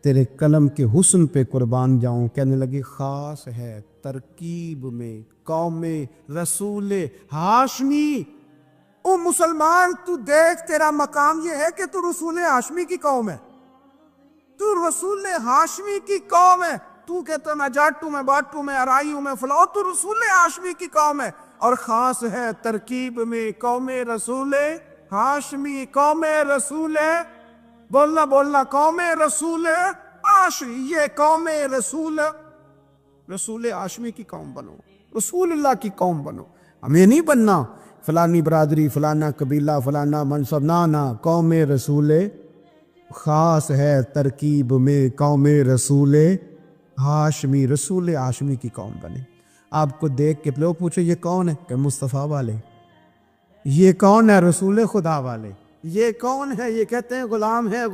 S2: تیرے قلم کے حسن پہ قربان جاؤں. کہنے لگے خاص ہے ترکیب میں قوم رسول ہاشمی. او مسلمان تو دیکھ، تیرا مقام یہ ہے کہ تو رسول ہاشمی کی قوم ہے، تو رسول ہاشمی کی قوم ہے. تو کہتا ہے میں جٹ ہوں، میں بٹ ہوں، میں ارائی ہوں، میں فلاں، تو رسول ہاشمی کی قوم ہے. اور خاص ہے ترکیب میں قوم رسول ہاشمی، قوم رسول بولنا بولنا قوم رسول آشمی، یہ قوم رسول آشمی کی قوم بنو، رسول اللہ کی قوم بنو. ہمیں نہیں بننا فلانی برادری، فلانا قبیلہ، فلانا منصب، نہ قوم رسول خاص ہے ترکیب میں، قوم رسول ہاشمی، رسول ہاشمی کی قوم بنے. آپ کو دیکھ کے لوگ پوچھو یہ کون ہے، کہ مصطفیٰ والے. یہ کون ہے، رسول خدا والے. یہ کون ہے، یہ کہتے ہیں غلام ہے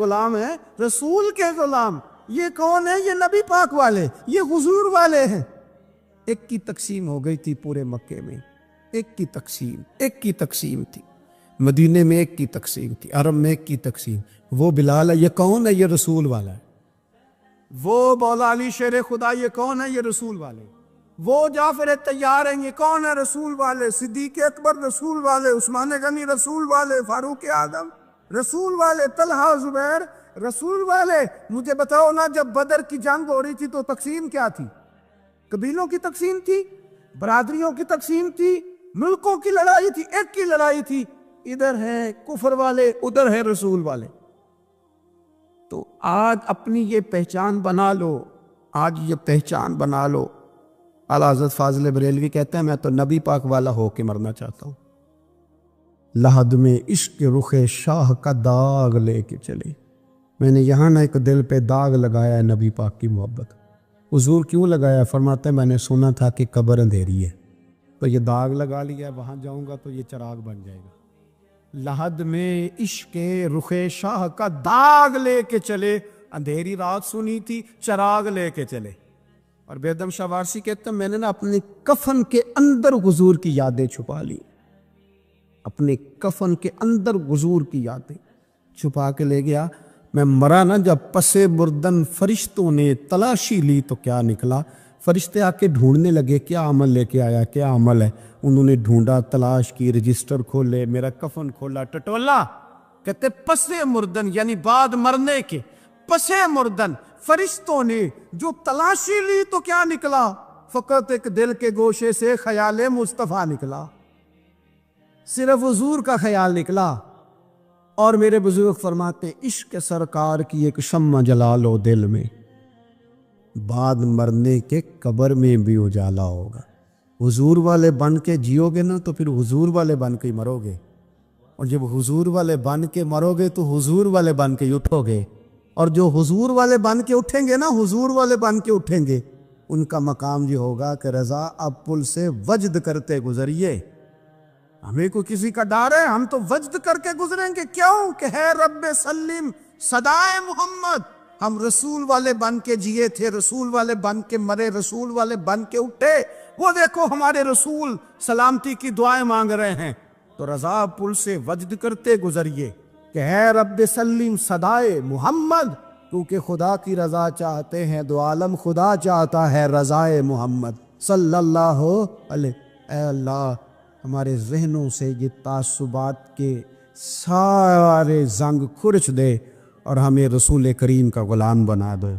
S2: رسول کے غلام. یہ کون ہے، یہ نبی پاک والے، یہ حضور والے ہیں. ایک کی تقسیم ہو گئی تھی پورے مکے میں، ایک کی تقسیم تھی. مدینے میں ایک کی تقسیم تھی، عرب میں ایک کی تقسیم. وہ بلال ہے، یہ کون ہے، یہ رسول والا ہے. وہ مولا علی شیر خدا، یہ کون ہے، یہ رسول والے. وہ جعفر طیار ہیں، یہ کون ہے، رسول والے. صدیق اکبر رسول والے، عثمان غنی رسول والے، فاروق اعظم رسول والے، طلحہ زبیر رسول والے. مجھے بتاؤ نا، جب بدر کی جنگ ہو رہی تھی تو تقسیم کیا تھی؟ قبیلوں کی تقسیم تھی، برادریوں کی تقسیم تھی، ملکوں کی لڑائی تھی، ایک کی لڑائی تھی. ادھر ہے کفر والے، ادھر ہے رسول والے. تو آج اپنی یہ پہچان بنا لو، اعلیٰ حضرت فاضل بریلوی کہتے ہیں میں تو نبی پاک والا ہو کے مرنا چاہتا ہوں. لحد میں عشق رخ شاہ کا داغ لے کے چلے. میں نے یہاں نہ ایک دل پہ داغ لگایا ہے نبی پاک کی محبت. حضور کیوں لگایا؟ فرماتے ہیں میں نے سنا تھا کہ قبر اندھیری ہے تو یہ داغ لگا لیا ہے، وہاں جاؤں گا تو یہ چراغ بن جائے گا. لحد میں عشق رخ شاہ کا داغ لے کے چلے. اندھیری رات سنی تھی، چراغ لے کے چلے. اور بیدم شاہ وارسی کہتے ہیں میں نے نا اپنے کفن کے اندر حضور کی یادیں چھپا لی. اپنے کفن کے اندر حضور کی یادیں چھپا کے لے گیا. میں مرا نا جب پس مردن فرشتوں نے تلاشی لی تو کیا نکلا. فرشتے آ کے ڈھونڈنے لگے کیا عمل لے کے آیا، کیا عمل ہے. انہوں نے ڈھونڈا، تلاش کی، رجسٹر کھولے، میرا کفن کھولا، ٹٹولا. کہتے پس مردن یعنی بعد مرنے کے، پس مردن فرشتوں نے جو تلاشی لی تو کیا نکلا، فقط ایک دل کے گوشے سے خیال مصطفیٰ نکلا. صرف حضور کا خیال نکلا. اور میرے بزرگ فرماتے عشق سرکار کی ایک شمع جلا لو دل میں، بعد مرنے کے قبر میں بھی اجالا ہوگا. حضور والے بن کے جیو گے نا تو پھر حضور والے بن کے ہی مرو گے. اور جب حضور والے بن کے مرو گے تو حضور والے بن کے ہی اٹھو گے. اور جو حضور والے بن کے اٹھیں گے نا، حضور والے بن کے اٹھیں گے، ان کا مقام یہ ہوگا کہ رضا اب پل سے وجد کرتے گزریے. ہمیں کو کسی کا ڈر ہے؟ ہم تو وجد کر کے گزریں گے. کیوں کہ ہے رب سلم صدائے محمد. ہم رسول والے بن کے جیے تھے، رسول والے بن کے مرے، رسول والے بن کے اٹھے. وہ دیکھو ہمارے رسول سلامتی کی دعائیں مانگ رہے ہیں. تو رضا پل سے وجد کرتے گزریے کہ ہے رب سلم صدائے محمد. کیونکہ خدا کی رضا چاہتے ہیں، دو عالم خدا چاہتا ہے رضائے محمد صلی اللہ علیہ. اے اللہ ہمارے ذہنوں سے یہ تعصبات کے سارے زنگ کھرچ دے اور ہمیں رسول کریم کا غلام بنا دے.